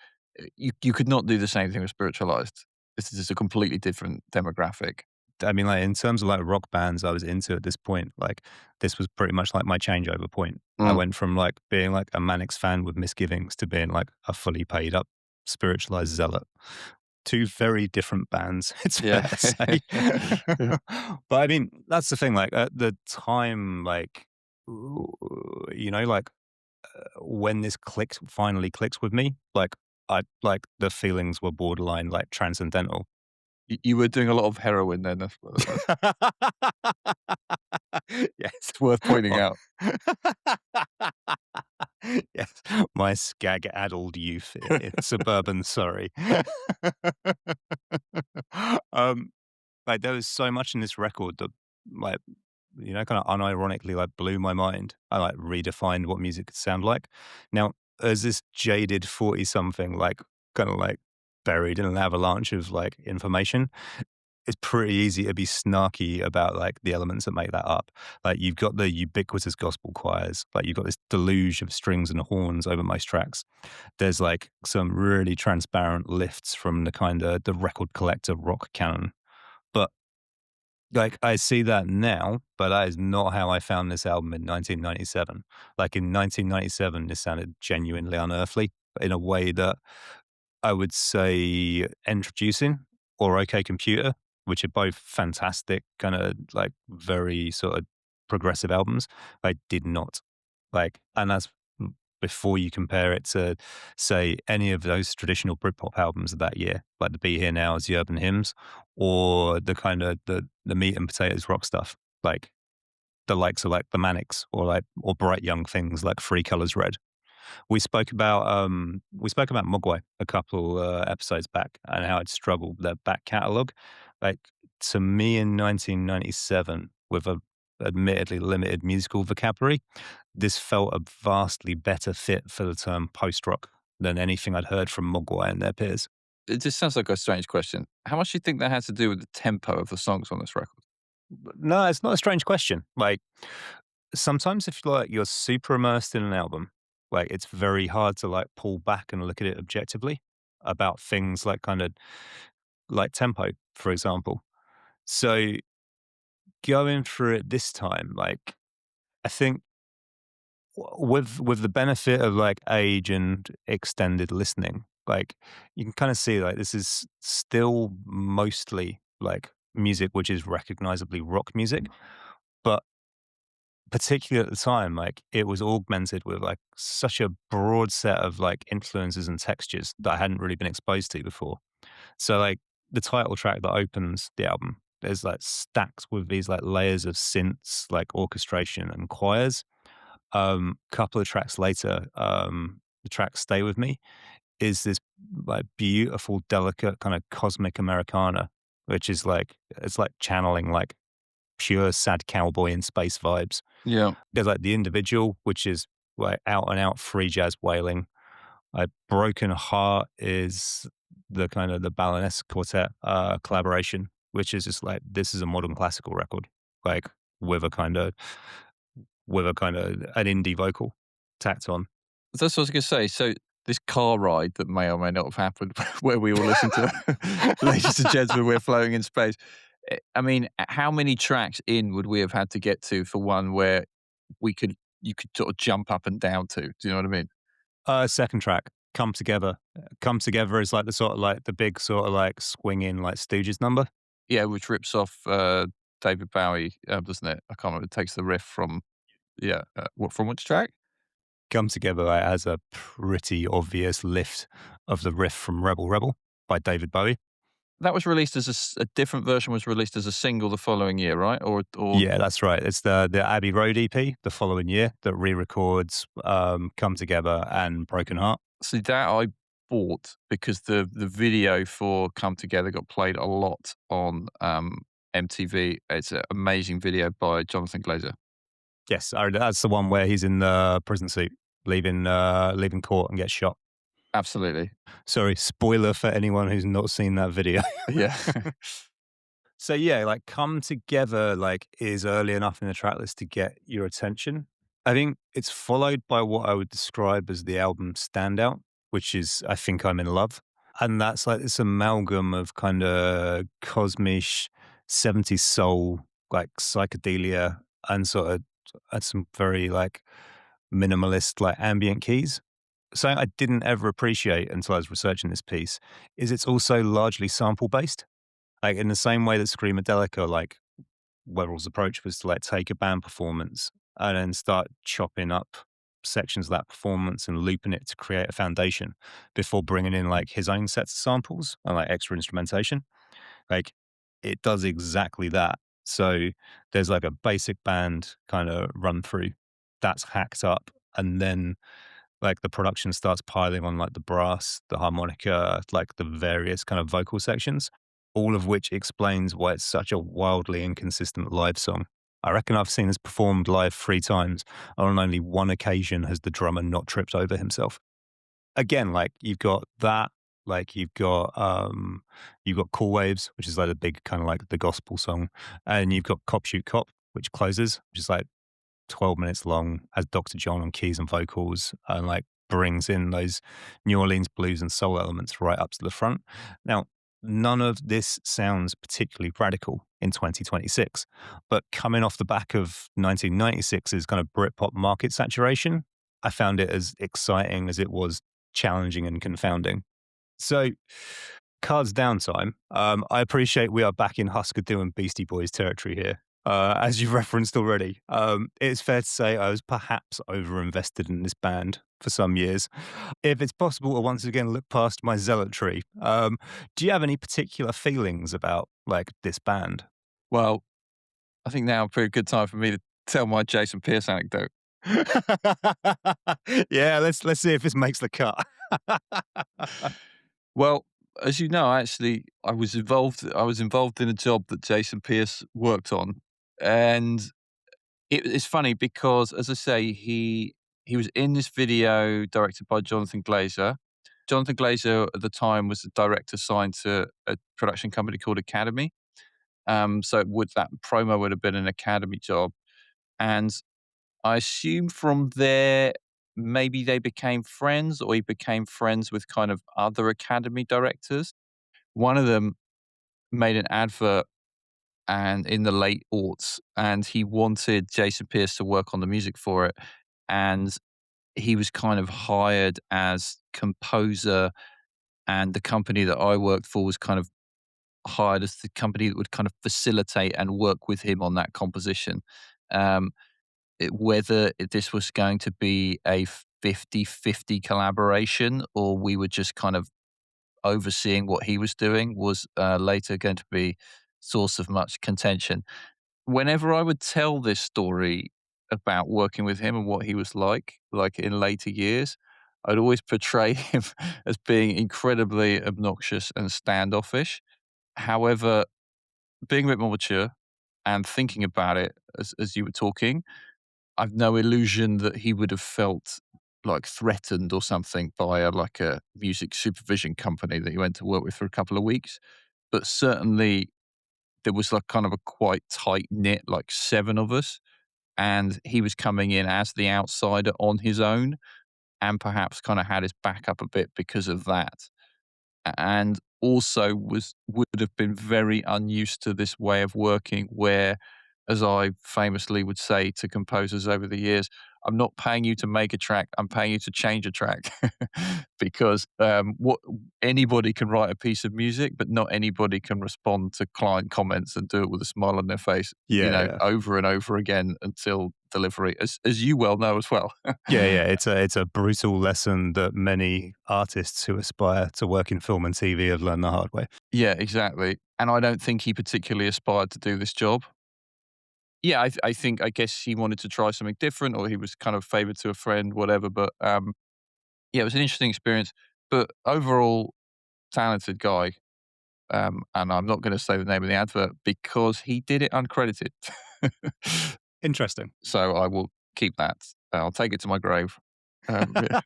You could not do the same thing with Spiritualized. This is a completely different demographic. I mean, like, in terms of, like, rock bands I was into at this point, like, this was pretty much, like, my changeover point. I Mm. went from, like, being, like, a Mannix fan with misgivings to being, like, a fully paid up spiritualized zealot. 2 very different bands, it's Yeah. fair to say. But, I mean, that's the thing, like, at the time, like, like, when this finally clicks with me, the feelings were borderline, like, transcendental. You were doing a lot of heroin then, that's Yes. it's worth pointing Oh. out. Yes, my skag-addled youth in suburban Surrey. Um, like, there was so much in this record that, like, kinda unironically, like, blew my mind. I, like, redefined what music could sound like. Now, as this jaded 40-something, like, kinda, like, buried in an avalanche of, like, information, it's pretty easy to be snarky about, like, the elements that make that up. Like, you've got the ubiquitous gospel choirs, like, you've got this deluge of strings and horns over most tracks. There's, like, some really transparent lifts from the record collector rock canon. But, like, I see that now, but that is not how I found this album in 1997. Like, in 1997, this sounded genuinely unearthly in a way that I would say Introducing or OK Computer, which are both fantastic, kinda, like, very sort of progressive albums. I did not. Like, and that's before you compare it to, say, any of those traditional Britpop albums of that year, like the Be Here Nows, the Urban Hymns, or the kinda the meat and potatoes rock stuff, like the likes of, like, the Manics or Bright Young Things like Three Colors Red. We spoke about Mogwai a couple, episodes back and how I'd struggled with their back catalogue. Like, to me in 1997, with a admittedly limited musical vocabulary, this felt a vastly better fit for the term post-rock than anything I'd heard from Mogwai and their peers. It just sounds like a strange question. How much do you think that has to do with the tempo of the songs on this record? But no, it's not a strange question. Like, sometimes if, like, you're super immersed in an album, like, it's very hard to, like, pull back and look at it objectively about things like kinda like tempo, for example. So, going through it this time, like, I think with the benefit of, like, age and extended listening, like, you can kinda see, like, this is still mostly, like, music which is recognizably rock music, but particularly at the time, like, it was augmented with, like, such a broad set of, like, influences and textures that I hadn't really been exposed to before. So, like, the title track that opens the album is, like, stacked with these, like, layers of synths, like, orchestration and choirs. Couple of tracks later, the track "Stay With Me" is this, like, beautiful, delicate, kinda cosmic Americana, which is, like it's like channeling, like, pure sad cowboy in space vibes. Yeah. There's, like, The Individual, which is, like, out and out free jazz wailing. Like, Broken Heart is the Baroness Quartet, collaboration, which is just like, this is a modern classical record, like, with a kinda an indie vocal tacked on. That's what I was gonna say. So this car ride that may or may not have happened where we all listen to Ladies and Gentlemen, We're Floating in Space. I mean, how many tracks in would we have had to get to for one where you could sort of jump up and down to? Do you know what I mean? Second track, Come Together. Come Together is like the sort of like the big sort of like swinging like Stooges number. Yeah, which rips off, David Bowie, doesn't it? I can't remember. It takes the riff from yeah, what from which track? Come Together, has a pretty obvious lift of the riff from Rebel Rebel by David Bowie. That was released as a different version was released as a single the following year, right? Or Yeah, that's right. It's the Abbey Road EP the following year that re-records, Come Together and Broken Heart. see that I bought because the video for Come Together got played a lot on, MTV. It's an amazing video by Jonathan Glazer. Yes, that's the one where he's in the prison suit, leaving court and gets shot. Absolutely. Sorry, spoiler for anyone who's not seen that video. Yeah. So yeah, like Come Together like is early enough in the track list to get your attention. I think it's followed by what I would describe as the album standout, which is I Think I'm in Love. And that's like this amalgam of kind of cosmish 70s soul, like psychedelia and sort of and some very like minimalist like ambient keys. Something I didn't ever appreciate until I was researching this piece is it's also largely sample based. Like, in the same way that Screamadelica, like, Weatherall's approach was to, like, take a band performance and then start chopping up sections of that performance and looping it to create a foundation before bringing in, like, his own sets of samples and, like, extra instrumentation. Like, it does exactly that. So, there's, like, a basic band kinda run through that's hacked up, and then like the production starts piling on like the brass, the harmonica, like the various kind of vocal sections, all of which explains why it's such a wildly inconsistent live song. I reckon I've seen this performed live 3 times, and on only one occasion has the drummer not tripped over himself. Again, like you've got that, like you've got Cool Waves, which is like a big kind of like the gospel song, and you've got Cop Shoot Cop, which closes, which is like 12 minutes long, has Dr. John on keys and vocals, and like brings in those New Orleans blues and soul elements right up to the front. Now, none of this sounds particularly radical in 2026, but coming off the back of 1996's kind of Britpop market saturation, I found it as exciting as it was challenging and confounding. So, cards downtime. I appreciate we are back in Husker Du and Beastie Boys territory here. As you've referenced already, it's fair to say I was perhaps overinvested in this band for some years. If it's possible to once again look past my zealotry, do you have any particular feelings about like this band? Well, I think now a pretty good time for me to tell my Jason Pierce anecdote. Yeah, let's see if this makes the cut. Well, as you know, actually, I was involved in a job that Jason Pierce worked on, and it's funny because, as I say, he was in this video directed by Jonathan Glazer. Jonathan Glazer at the time was the director signed to a production company called Academy. So that promo would have been an Academy job, and I assume from there maybe they became friends, or he became friends with kind of other Academy directors. One of them made an advert and in the late aughts, and he wanted Jason Pierce to work on the music for it, and he was kind of hired as composer, and the company that I worked for was kind of hired as the company that would kind of facilitate and work with him on that composition. Um, whether this was going to be a 50-50 collaboration or we were just kind of overseeing what he was doing was later going to be source of much contention. Whenever I would tell this story about working with him and what he was like in later years, I'd always portray him as being incredibly obnoxious and standoffish. However, being a bit more mature and thinking about it as you were talking, I've no illusion that he would have felt like threatened or something by like a music supervision company that he went to work with for a couple of weeks. But certainly there was like kind of a quite tight knit, like 7 of us, and he was coming in as the outsider on his own and perhaps kind of had his back up a bit because of that. And also would have been very unused to this way of working where, as I famously would say to composers over the years, I'm not paying you to make a track, I'm paying you to change a track. Because what anybody can write a piece of music, but not anybody can respond to client comments and do it with a smile on their face, Yeah, yeah. over and over again until delivery, as you well know as well. Yeah, yeah, it's a brutal lesson that many artists who aspire to work in film and TV have learned the hard way. Yeah, exactly. And I don't think he particularly aspired to do this job. Yeah, I think I guess he wanted to try something different, or he was kind of favored to a friend, whatever. But yeah, it was an interesting experience. But overall, talented guy. And I'm not going to say the name of the advert because he did it uncredited. Interesting. So I will keep that. I'll take it to my grave. Yeah.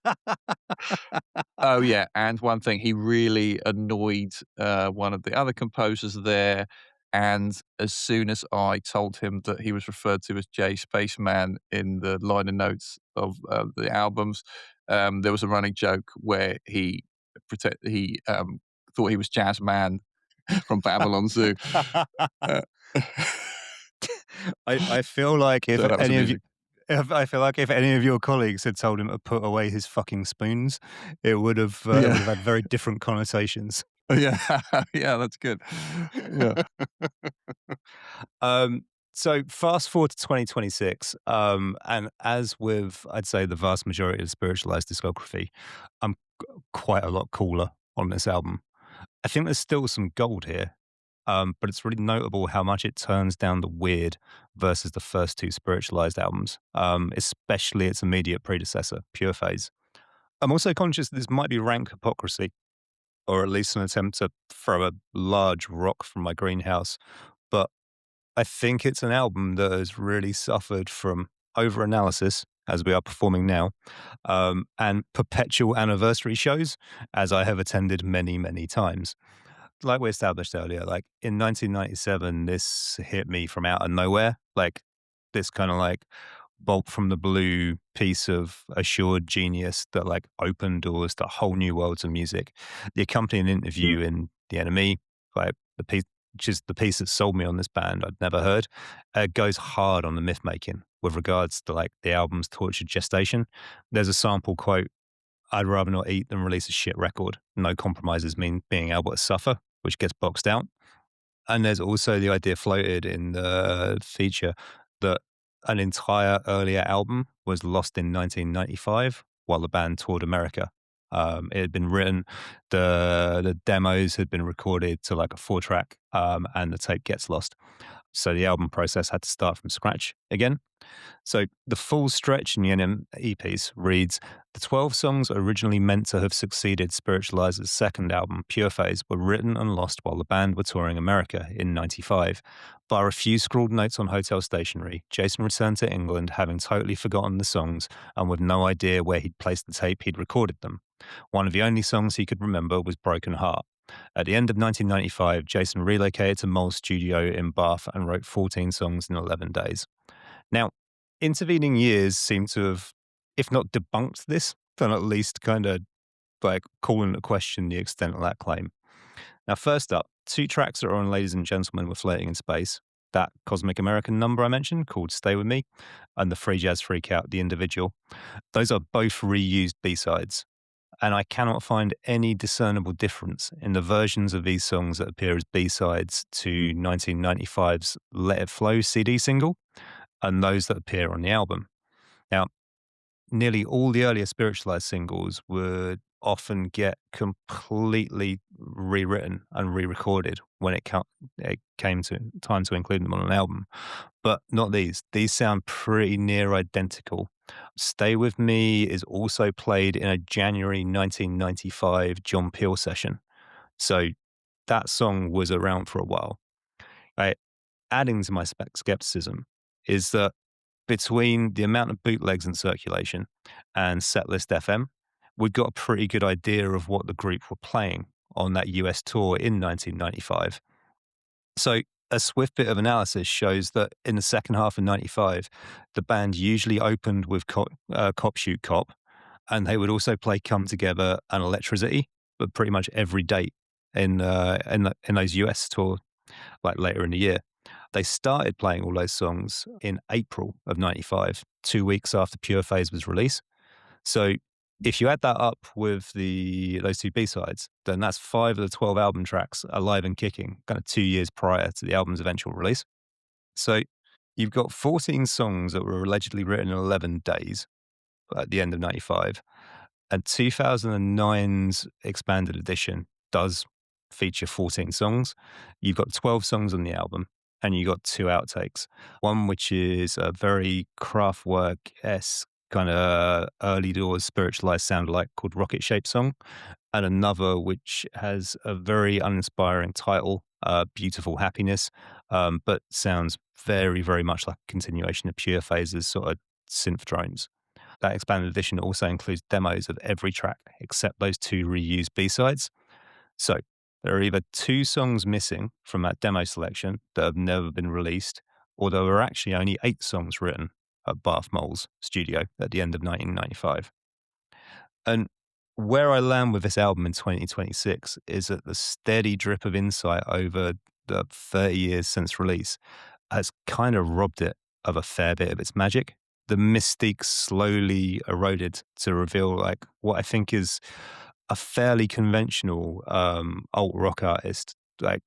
Oh, yeah, and one thing, he really annoyed, one of the other composers there, and as soon as I told him that he was referred to as J Spaceman in the liner notes of, the albums, there was a running joke where he thought he was Jazzman from Babylon Zoo. Uh, I feel like if so that was any of you amusing. if I feel like if any of your colleagues had told him to put away his fucking spoons, it would Yeah. have had very different connotations. Yeah. Yeah, that's good. Yeah. Um, so fast forward to 2026, and as with, I'd say, the vast majority of Spiritualized discography, I'm quite a lot cooler on this album. I think there's still some gold here, but it's really notable how much it turns down the weird versus the first two Spiritualized albums, especially its immediate predecessor, Pure Phase. I'm also conscious that this might be rank hypocrisy, or at least an attempt to throw a large rock from my greenhouse, but I think it's an album that has really suffered from over-analysis, as we are performing now, and perpetual anniversary shows, as I have attended many, many times. Like we established earlier, like in 1997, this hit me from out of nowhere, like this kind of like bolt from the blue piece of assured genius that like opened doors to whole new worlds of music. The accompanying interview in The Enemy, like the piece, which is the piece that sold me on this band I'd never heard, goes hard on the myth making with regards to like the album's tortured gestation. There's a sample quote, "I'd rather not eat than release a shit record. No compromises mean being able to suffer," which gets boxed out. And there's also the idea floated in the feature that an entire earlier album was lost in 1995 while the band toured America. It had been written, the demos had been recorded to like a 4 track, and the tape gets lost. So the album process had to start from scratch again. So the full stretch in the NME piece reads, "The 12 songs originally meant to have succeeded Spiritualized's second album, Pure Phase, were written and lost while the band were touring America in 95. Via a few scrawled notes on hotel stationery, Jason returned to England having totally forgotten the songs and with no idea where he'd placed the tape he'd recorded them. One of the only songs he could remember was Broken Heart. At the end of 1995, Jason relocated to Mole's studio in Bath and wrote 14 songs in 11 days. Now, intervening years seem to have, if not debunked this, then at least kind of like calling into question the extent of that claim. Now, first up, 2 tracks that are on Ladies and Gentlemen We're Floating in Space, that Cosmic American number I mentioned called Stay With Me, and the Free Jazz Freak Out, The Individual. Those are both reused B-sides, and I cannot find any discernible difference in the versions of these songs that appear as B-sides to 1995's Let It Flow CD single and those that appear on the album. Now, nearly all the earlier Spiritualized singles would often get completely rewritten and re-recorded when it came to time to include them on an album, but not these. These sound pretty near identical. Stay With Me is also played in a January 1995 John Peel session, so that song was around for a while. Right? Adding to my skepticism is that between the amount of bootlegs in circulation and Setlist FM, we got a pretty good idea of what the group were playing on that US tour in 1995. So, a swift bit of analysis shows that in the second half of 95, the band usually opened with Cop Shoot Cop, and they would also play Come Together and Electricity, but pretty much every date in those US tour, like later in the year. They started playing all those songs in April of 95, 2 weeks after Pure Phase was released. So if you add that up with those two B-sides, then that's 5 of the 12 album tracks alive and kicking, kind of 2 years prior to the album's eventual release. So you've got 14 songs that were allegedly written in 11 days at the end of 95. And 2009's expanded edition does feature 14 songs. You've got 12 songs on the album, and you got 2 outtakes. One which is a very Kraftwerk-esque kind of early doors spiritualized sound like called Rocket Shaped Song, and another which has a very uninspiring title, Beautiful Happiness, but sounds very, very much like a continuation of Pure Phase's sort of synth drones. That expanded edition also includes demos of every track except those two reused B-sides. So there are either two songs missing from that demo selection that have never been released, or there were actually only 8 songs written at Bath Mole's studio at the end of 1995. And where I land with this album in 2026 is that the steady drip of insight over the 30 years since release has kind of robbed it of a fair bit of its magic. The mystique slowly eroded to reveal like what I think is a fairly conventional alt rock artist, like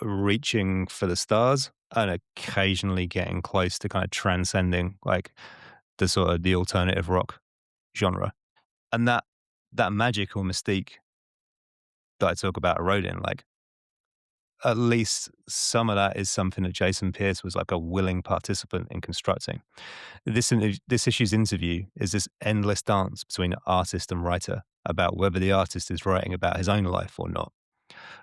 reaching for the stars and occasionally getting close to kind of transcending like the sort of the alternative rock genre. And that magic or mystique that I talk about eroding, like at least some of that is something that Jason Pierce was like a willing participant in constructing. This issue's interview is this endless dance between artist and writer about whether the artist is writing about his own life or not.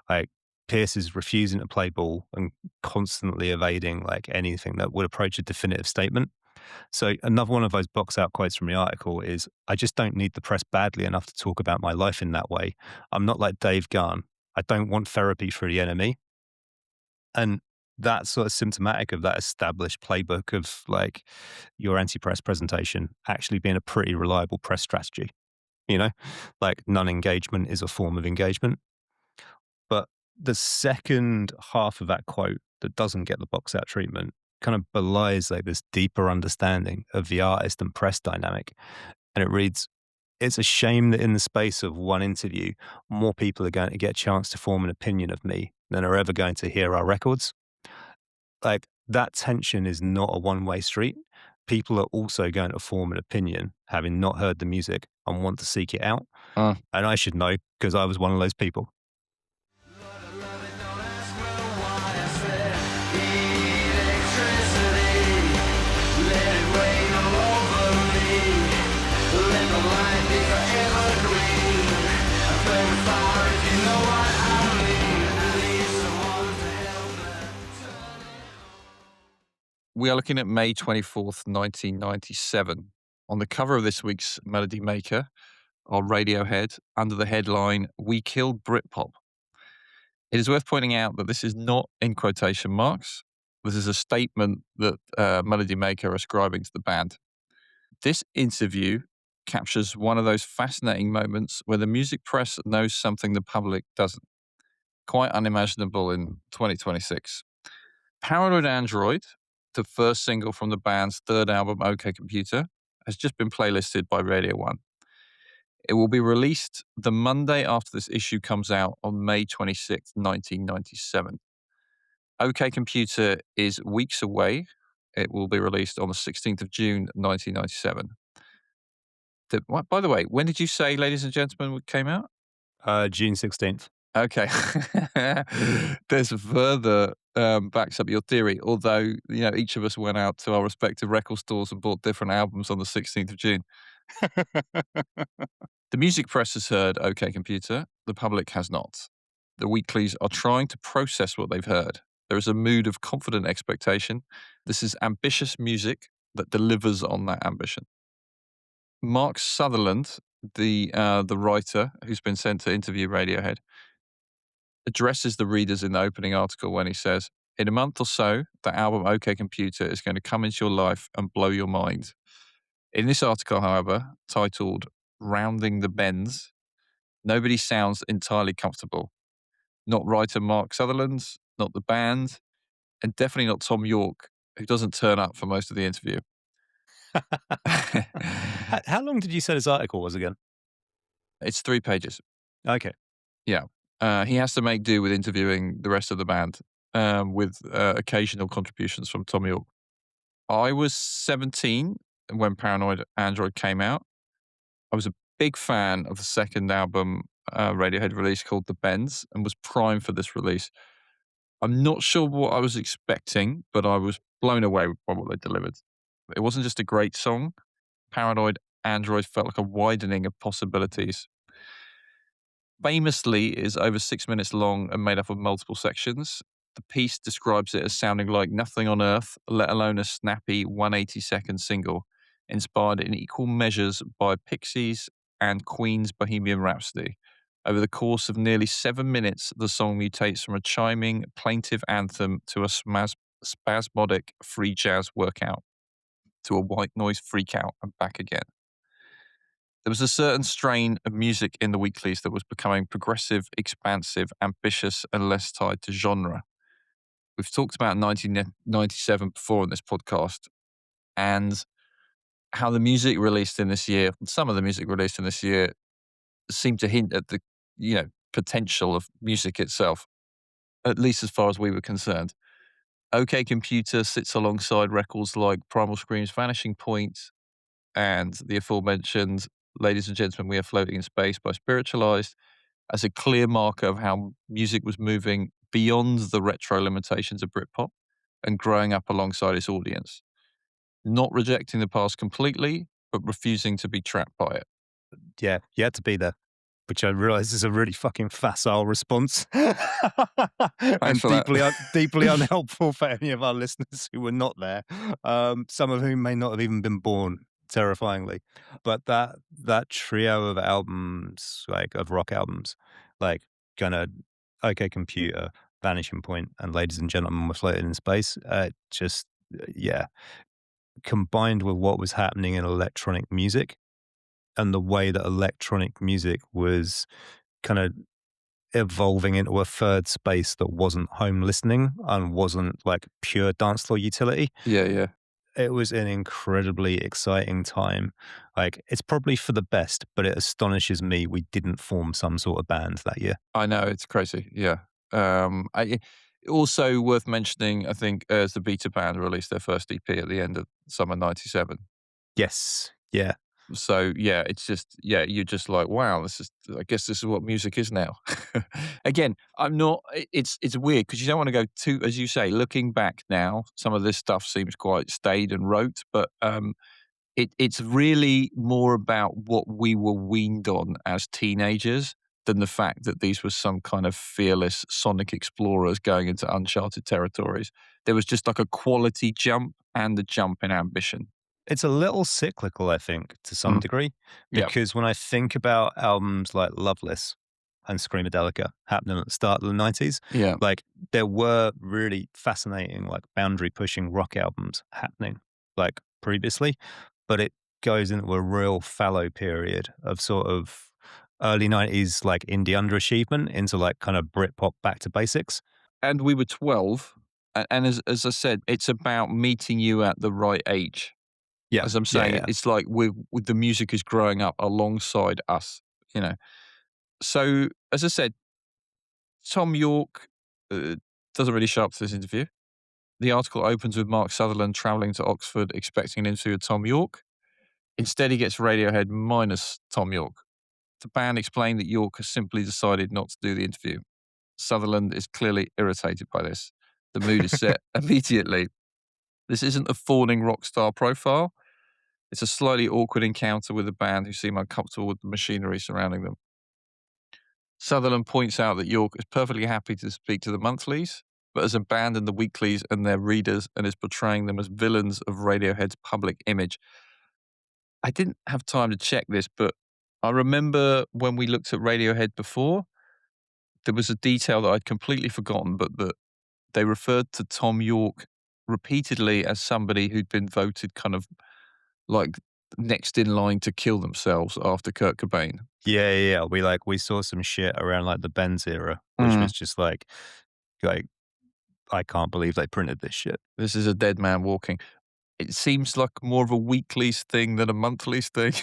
Like Pierce is refusing to play ball and constantly evading like anything that would approach a definitive statement. So another one of those box out quotes from the article is, "I just don't need the press badly enough to talk about my life in that way. I'm not like Dave Garn. I don't want therapy for the enemy." And that's sort of symptomatic of that established playbook of like your anti-press presentation actually being a pretty reliable press strategy. You know, like non-engagement is a form of engagement. But the second half of that quote that doesn't get the box out treatment kind of belies like this deeper understanding of the artist and press dynamic. And it reads, "It's a shame that in the space of one interview, more people are going to get a chance to form an opinion of me than are ever going to hear our records." Like that tension is not a one-way street. People are also going to form an opinion, having not heard the music and want to seek it out. Uh, And I should know because I was one of those people. we are looking at May 24th, 1997. On the cover of this week's Melody Maker are Radiohead under the headline, "We Killed Britpop." It is worth pointing out that this is not in quotation marks. This is a statement that Melody Maker are ascribing to the band. This interview captures one of those fascinating moments where the music press knows something the public doesn't. Quite unimaginable in 2026. Paranoid Android, the first single from the band's third album, OK Computer, has just been playlisted by Radio 1. It will be released the Monday after this issue comes out on May 26th, 1997. OK Computer is weeks away. It will be released on the 16th of June, 1997. By the way, when did you say, ladies and gentlemen, it came out? June 16th. Okay. There's further backs up your theory, although, each of us went out to our respective record stores and bought different albums on the 16th of June. The music press has heard OK Computer, the public has not. The weeklies are trying to process what they've heard. There is a mood of confident expectation. This is ambitious music that delivers on that ambition. Mark Sutherland, the writer who's been sent to interview Radiohead, addresses the readers in the opening article when he says, "In a month or so, the album OK Computer is going to come into your life and blow your mind." In this article, however, titled "Rounding the Bends," nobody sounds entirely comfortable. Not writer Mark Sutherland, not the band, and definitely not Tom York, who doesn't turn up for most of the interview. How long did you say this article was again? It's 3 pages. Okay. Yeah. He has to make do with interviewing the rest of the band, with occasional contributions from Tom York. I was 17 when Paranoid Android came out. I was a big fan of the second album Radiohead released called The Bends and was primed for this release. I'm not sure what I was expecting, but I was blown away by what they delivered. It wasn't just a great song. Paranoid Android felt like a widening of possibilities. Famously, it is over 6 minutes long and made up of multiple sections. The piece describes it as sounding like nothing on earth, let alone a snappy 180-second single, inspired in equal measures by Pixies and Queen's Bohemian Rhapsody. Over the course of nearly 7 minutes, the song mutates from a chiming, plaintive anthem to a spasmodic free jazz workout, to a white noise freakout, and back again. There was a certain strain of music in the weeklies that was becoming progressive, expansive, ambitious, and less tied to genre. We've talked about 1997 before in this podcast, and how the music released in this year, some of the music released in this year, seemed to hint at the, potential of music itself, at least as far as we were concerned. OK Computer sits alongside records like Primal Scream's Vanishing Point and the aforementioned Ladies and Gentlemen, We Are Floating in Space by Spiritualized as a clear marker of how music was moving beyond the retro limitations of Britpop and growing up alongside its audience, not rejecting the past completely, but refusing to be trapped by it. Yeah, you had to be there, which I realize is a really fucking facile response Thanks and for that. deeply unhelpful for any of our listeners who were not there, some of whom may not have even been born, terrifyingly. But that trio of albums, like of rock albums, like kind of OK Computer, Vanishing Point, and Ladies and Gentlemen, We're Floating in Space, just yeah, combined with what was happening in electronic music and the way that electronic music was kind of evolving into a third space that wasn't home listening and wasn't like pure dance floor utility. Yeah, yeah. It was an incredibly exciting time. Like, it's probably for the best, but it astonishes me we didn't form some sort of band that year. I know, it's crazy. Yeah. I also worth mentioning, I think, as the Beta Band released their first EP at the end of summer '97. Yes. Yeah. So yeah, it's just you're just like, wow, this is. I guess this is what music is now. Again, I'm not. It's weird because you don't want to go too, as you say. Looking back now, some of this stuff seems quite staid and rote, but it's really more about what we were weaned on as teenagers than the fact that these were some kind of fearless sonic explorers going into uncharted territories. There was just like a quality jump and a jump in ambition. It's a little cyclical, I think, to some Mm, degree, yeah, because when I think about albums like Loveless and Screamadelica happening at the start of the 90s, yeah. like there were really fascinating, like boundary pushing rock albums happening like previously, but it goes into a real fallow period of sort of early 90s, like indie underachievement into like kind of Britpop back to basics. And we were 12, and as I said, it's about meeting you at the right age. Yeah. As I'm Yeah. saying, Yeah. it's like with the music is growing up alongside us, you know? So, as I said, Tom York, uh, doesn't really show up to this interview. The article opens with Mark Sutherland traveling to Oxford expecting an interview with Tom York. Instead, he gets Radiohead minus Tom York. The band explained that York has simply decided not to do the interview. Sutherland is clearly irritated by this. The mood is set immediately. This isn't a fawning rock star profile. It's a slightly awkward encounter with a band who seem uncomfortable with the machinery surrounding them. Sutherland points out that York is perfectly happy to speak to the monthlies, but has abandoned the weeklies and their readers and is portraying them as villains of Radiohead's public image. I didn't have time to check this, but I remember when we looked at Radiohead before, there was a detail that I'd completely forgotten, but that they referred to Tom York repeatedly as somebody who'd been voted kind of like next in line to kill themselves after Kurt Cobain. Yeah, yeah, yeah. We saw some shit around like the Benz era, which Mm. was just like I can't believe they printed this shit. This is a dead man walking. It seems like more of a weekly's thing than a monthly's thing.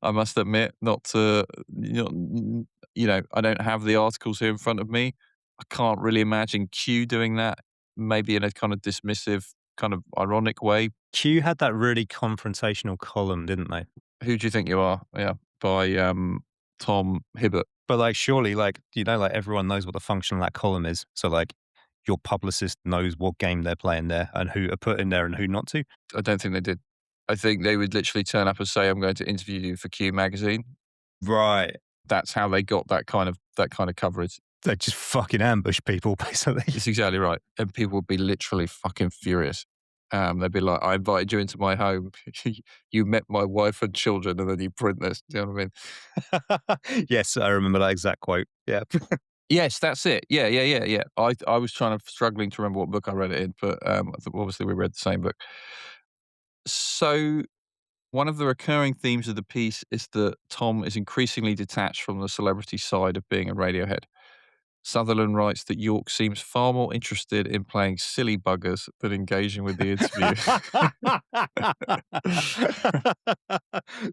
I must admit, not to, I don't have the articles here in front of me. I can't really imagine Q doing that, maybe in a kind of dismissive, kind of ironic way. Q had that really confrontational column, didn't they? Who do you think you are? Yeah, by Tom Hibbert. But like surely like everyone knows what the function of that column is. So like your publicist knows what game they're playing there and who to put in there and who not to. I don't think they did. I think they would literally turn up and say, "I'm going to interview you for Q magazine." Right. That's how they got that kind of coverage. They just fucking ambush people, basically. It's exactly right, and people would be literally fucking furious. They'd be like, "I invited you into my home. You met my wife and children, and then you print this." Do you know what I mean? Yes, I remember that exact quote. Yeah. Yes, that's it. Yeah, yeah, yeah, yeah. I was struggling to remember what book I read it in, but, I think obviously we read the same book. So, one of the recurring themes of the piece is that Tom is increasingly detached from the celebrity side of being a Radiohead. Sutherland writes that York seems far more interested in playing silly buggers than engaging with the interview.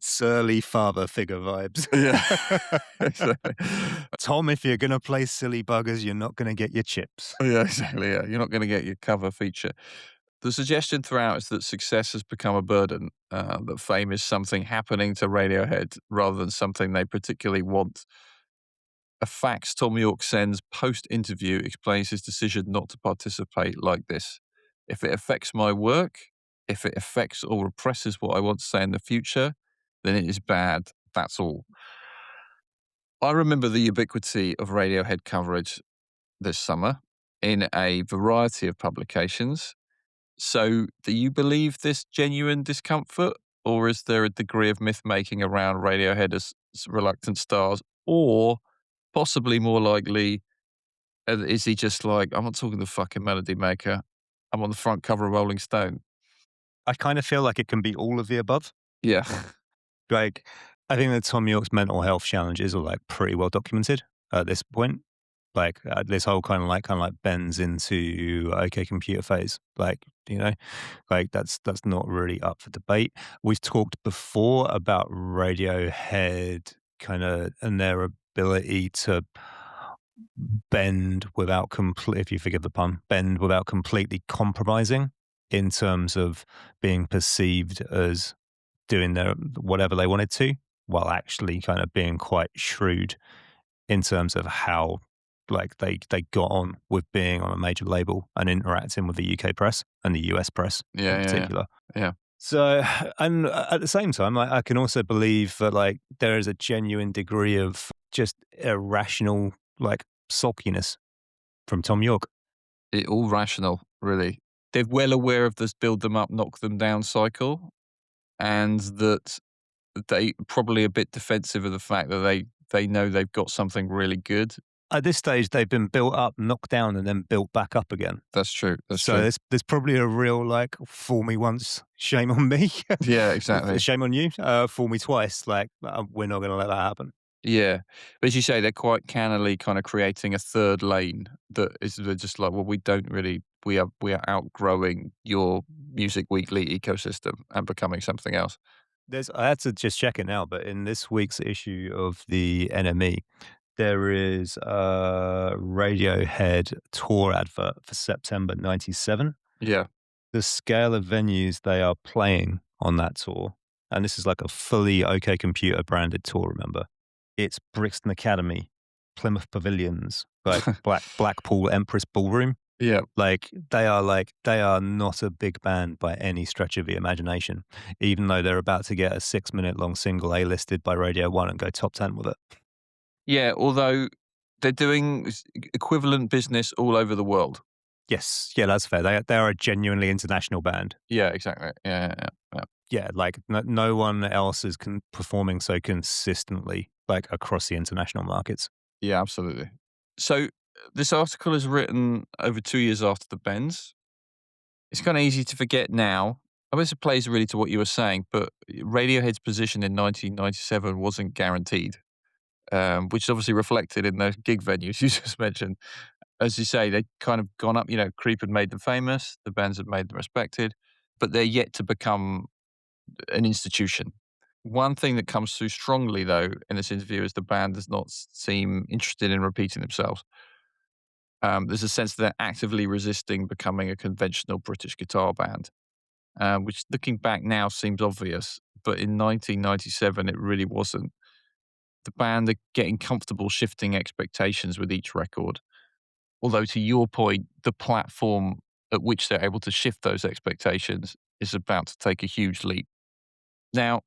Surly father figure vibes. Yeah, exactly. Tom, if you're gonna play silly buggers, you're not gonna get your chips. Yeah, exactly, yeah. You're not gonna get your cover feature. The suggestion throughout is that success has become a burden, that fame is something happening to Radiohead rather than something they particularly want. A fax Tom York sends post-interview explains his decision not to participate like this. If it affects my work, if it affects or represses what I want to say in the future, then it is bad. That's all. I remember the ubiquity of Radiohead coverage this summer in a variety of publications. So, do you believe this genuine discomfort, or is there a degree of myth making around Radiohead as reluctant stars, or possibly more likely, is he just like, I'm not talking to the fucking melody maker. I'm on the front cover of Rolling Stone. I kind of feel like it can be all of the above. Yeah. Like, I think that Tom York's mental health challenges are like pretty well documented at this point. Like this whole kind of like bends into OK Computer phase. Like, like that's not really up for debate. We've talked before about Radiohead kind of and their ability to bend without complete, if you forgive the pun, bend without completely compromising in terms of being perceived as doing their whatever they wanted to, while actually kind of being quite shrewd in terms of how like they got on with being on a major label and interacting with the UK press and the US press Yeah, in yeah, yeah. particular. Yeah. So, and at the same time, I can also believe that like there is a genuine degree of just irrational like sulkiness from Tom York. All rational, really. They're well aware of this build them up, knock them down cycle, and that they probably a bit defensive of the fact that they know they've got something really good. At this stage, they've been built up, knocked down, and then built back up again. That's true. That's So true. there's probably a real like fool me once, shame on me, Yeah, exactly. shame on you. Fool me twice, like we're not going to let that happen. Yeah. But as you say, they're quite cannily kind of creating a third lane that is they're just like, well, we don't really we are outgrowing your Music Weekly ecosystem and becoming something else. I had to just check it now, but in this week's issue of the NME, there is a Radiohead tour advert for September '97. Yeah. The scale of venues they are playing on that tour, and this is like a fully OK Computer branded tour, remember? It's Brixton Academy, Plymouth Pavilions, Blackpool Empress Ballroom. Yeah. They are not a big band by any stretch of the imagination, even though they're about to get a 6-minute long single A-listed by Radio 1 and go top 10 with it. Yeah, although they're doing equivalent business all over the world. Yes, yeah, that's fair. They are a genuinely international band. Yeah, exactly. Yeah, yeah, yeah, yeah. Yeah, like no one else is performing so consistently like across the international markets. Yeah, absolutely. So this article is written over 2 years after the Bends. It's kinda easy to forget now. I guess it plays really to what you were saying, but Radiohead's position in 1997 wasn't guaranteed, which is obviously reflected in those gig venues you just mentioned. As you say, they'd kind of gone up, Creep had made them famous, the bands had made them respected, but they're yet to become an institution. One thing that comes through strongly, though, in this interview is the band does not seem interested in repeating themselves. There's a sense that they're actively resisting becoming a conventional British guitar band, which looking back now seems obvious, but in 1997 it really wasn't. The band are getting comfortable shifting expectations with each record. Although, to your point, the platform at which they're able to shift those expectations is about to take a huge leap. Now,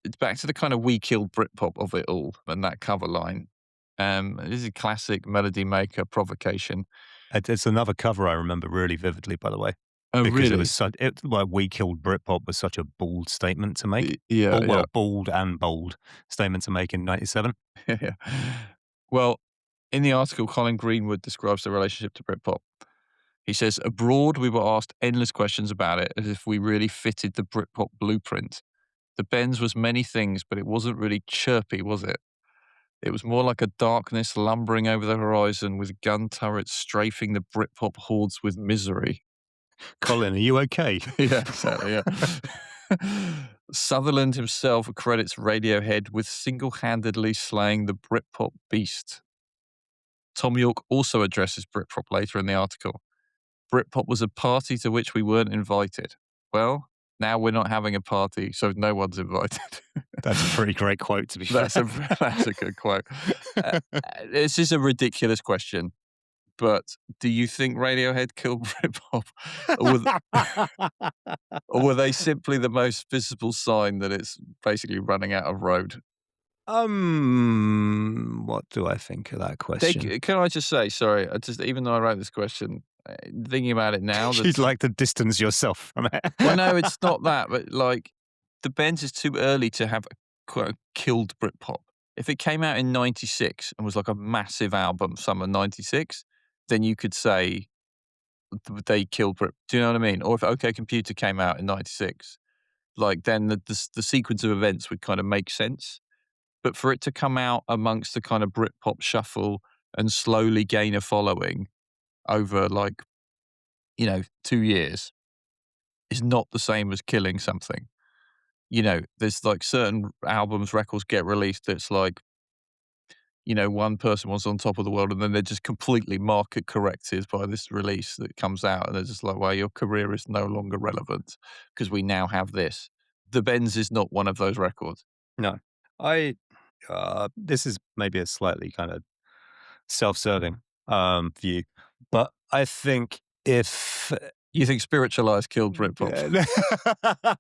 it's back to the kind of "We Killed Britpop" of it all and that cover line. This is a classic melody maker provocation. It's another cover I remember really vividly, by the way, Oh, because it was really? such it like, "We killed Britpop" was such a bold statement to make. Yeah, Bald yeah. well, bold and bold statement to make in '97. Yeah. Well, in the article, Colin Greenwood describes the relationship to Britpop. He says, "Abroad, we were asked endless questions about it as if we really fitted the Britpop blueprint. The Benz was many things, but it wasn't really chirpy, was it? It was more like a darkness lumbering over the horizon with gun turrets strafing the Britpop hordes with misery." "Colin, are you okay?" Yeah, exactly, yeah. Sutherland himself credits Radiohead with single-handedly slaying the Britpop beast. Tom York also addresses Britpop later in the article. "Britpop was a party to which we weren't invited. Well, now we're not having a party, so no one's invited." That's a pretty great quote, to be fair. That's a that's a good quote. Uh, this is a ridiculous question, but do you think Radiohead killed Britpop, or were, or were they simply the most visible sign that it's basically running out of road? What do I think of that They question? can I just say, sorry, I just even though I wrote this question, thinking about it now, You'd that's like to distance yourself from it. well, no, it's not that, but like the Benz is too early to have quote killed Britpop. If it came out in '96 and was like a massive album, summer '96, then you could say they killed Brit. Do you know what I mean? Or if OK Computer came out in '96, like then the sequence of events would kind of make sense. But for it to come out amongst the kind of Britpop shuffle and slowly gain a following over like, 2 years is not the same as killing something. There's like certain albums, records get released that's like, one person was on top of the world and then they're just completely market corrected by this release that comes out. And they're just like, well, your career is no longer relevant because we now have this. The Benz is not one of those records. No. I this is maybe a slightly kind of self-serving, view, but I think if You think Spiritualized killed Britpop? yeah.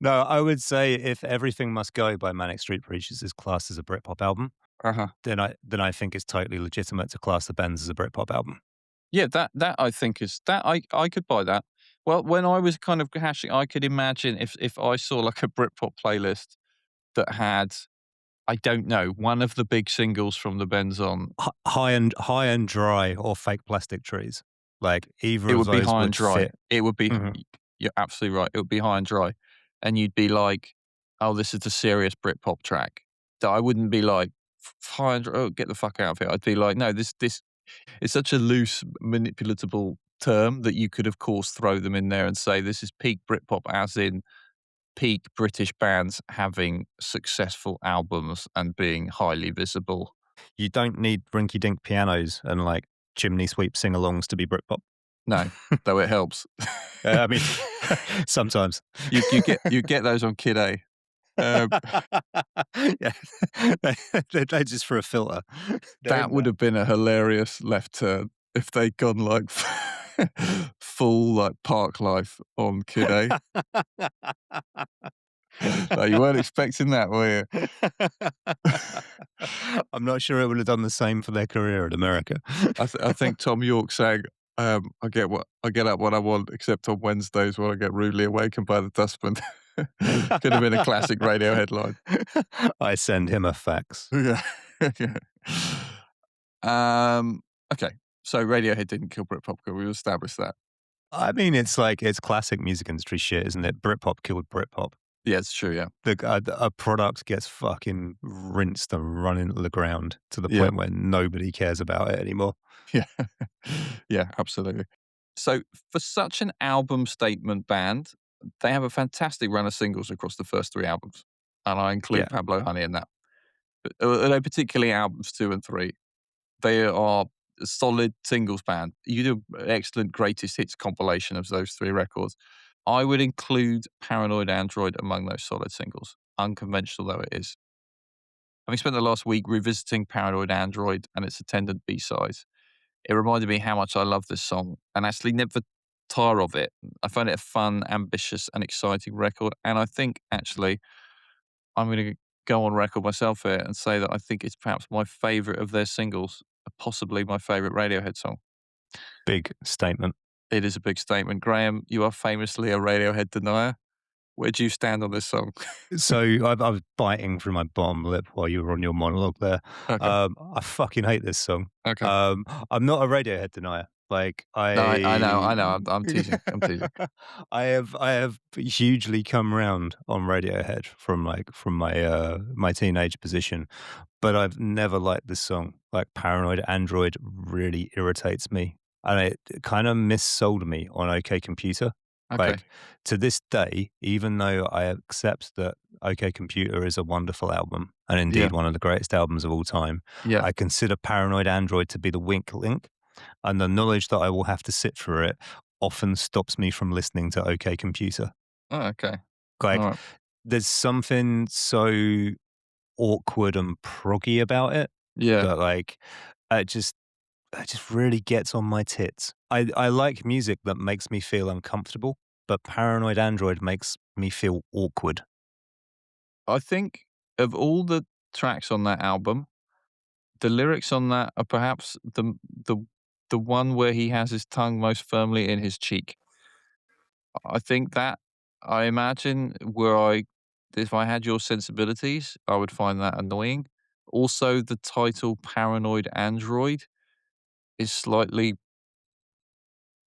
No, I would say if Everything Must Go by Manic Street Preachers is classed as a Britpop album, Uh-huh. then I think it's totally legitimate to class The Bends as a Britpop album. Yeah, that I think is that I could buy that. Well, when I was kind of hashing, I could imagine if I saw like a Britpop playlist that had, I don't know, one of the big singles from the Benz on, High and Dry or Fake Plastic Trees. Like, either it of would be those high and would dry. fit. It would be, Mhm. you're absolutely right. It would be high and dry, and you'd be like, "Oh, this is a serious Britpop track." That I wouldn't be like, High and dry. Oh, get the fuck out of here." I'd be like, "No, this is such a loose, manipulatable term that you could, of course, throw them in there and say this is peak Britpop, as in peak British bands having successful albums and being highly visible." You don't need rinky dink pianos and like chimney sweep sing alongs to be Britpop. No, though it helps. I mean, sometimes. You get those on Kid A. Um, Yeah. They're just for a filter. They're that in would there. have been a hilarious left turn if they'd gone like full like Park Life on Kid A. No, you weren't expecting that, were you? I'm not sure it would have done the same for their career in America. I think Tom York sang, I get up when I want, except on Wednesdays when I get rudely awakened by the dustman." Could have been a classic radio headline. I send him a fax. Yeah. Yeah. Um, okay. So Radiohead didn't kill Britpop. We established that. I mean, it's like it's classic music industry shit, isn't it? Britpop killed Britpop. Yeah, it's true. Yeah. A product gets fucking rinsed and run into the ground to the Yeah. point where nobody cares about it anymore. Yeah. Yeah, absolutely. So for such an album statement band, they have a fantastic run of singles across the first three albums. And I include Yeah. Pablo Honey in that. But, particularly albums 2 and 3. They are a solid singles band. You do an excellent greatest hits compilation of those three records. I would include Paranoid Android among those solid singles, unconventional though it is. Having spent the last week revisiting Paranoid Android and its attendant B-sides, it reminded me how much I love this song and actually never tire of it. I find it a fun, ambitious, and exciting record. And I think actually I'm going to go on record myself here and say that I think it's perhaps my favourite of their singles, possibly my favourite Radiohead song. Big statement. It is a big statement. Graham, you are famously a Radiohead denier. Where do you stand on this song? So I was biting through my bottom lip while you were on your monologue there. Okay, I fucking hate this song. okay. I'm not a Radiohead denier. Like No, I know. I'm teasing. I'm teasing. I have hugely come round on Radiohead from my teenage position, but I've never liked this song. Like Paranoid Android really irritates me, and it kind of missold me on OK Computer. Okay. Like to this day, even though I accept that OK Computer is a wonderful album and Yeah. indeed one of the greatest albums of all time, Yeah. I consider Paranoid Android to be the weak link, and the knowledge that I will have to sit through it often stops me from listening to OK Computer. Oh, okay. All Like, right. there's something so awkward and proggy about it Yeah. that, like, it just it just really gets on my tits. I like music that makes me feel uncomfortable, but Paranoid Android makes me feel awkward. I think of all the tracks on that album, the lyrics on that are perhaps the one where he has his tongue most firmly in his cheek. I think that I imagine were I if I had your sensibilities, I would find that annoying. Also, the title Paranoid Android is slightly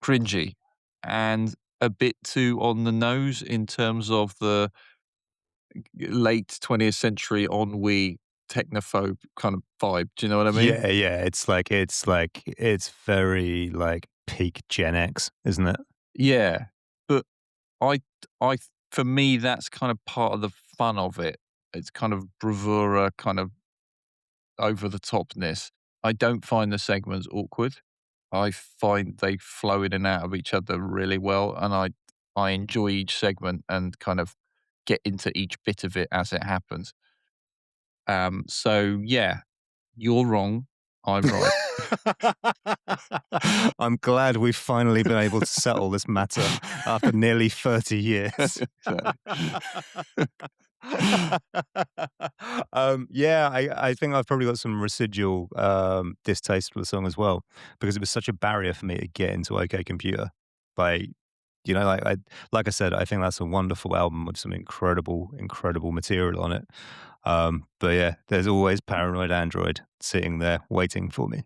cringy and a bit too on the nose in terms of the late 20th century ennui technophobe kind of vibe. Do you know what I mean? Yeah, it's very, like, peak Gen X, isn't it? Yeah. But I I for me, that's kind of part of the fun of it. It's kind of bravura, kind of over the topness. I don't find the segments awkward. I find they flow in and out of each other really well, and I enjoy each segment and kind of get into each bit of it as it happens. So yeah, you're wrong. I'm right. I'm glad we've finally been able to settle this matter after nearly 30 years. Exactly. Yeah, I think I've probably got some residual distaste for the song as well because it was such a barrier for me to get into OK Computer. Like, like I said, I think that's a wonderful album with some incredible material on it. But yeah, there's always Paranoid Android sitting there waiting for me.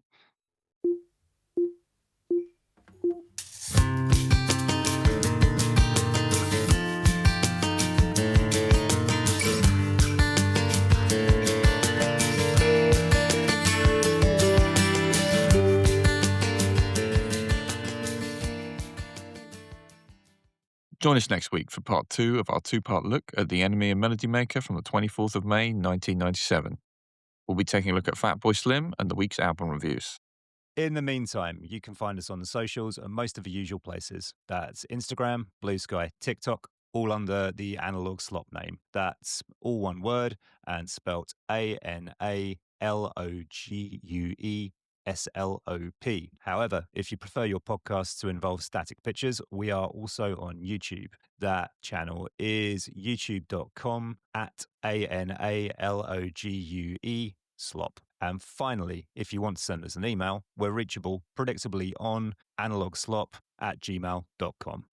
Join us next week for part two of our two-part look at The Enemy and Melody Maker from the 24th of May, 1997. We'll be taking a look at Fatboy Slim and the week's album reviews. In the meantime, you can find us on the socials and most of the usual places. That's Instagram, Blue Sky, TikTok, all under the Analog Slop name. That's all one word and spelt ANALOGUESLOP. However, if you prefer your podcasts to involve static pictures, we are also on YouTube. That channel is youtube.com at ANALOGUE slop. And finally, if you want to send us an email, we're reachable predictably on analogslop@gmail.com.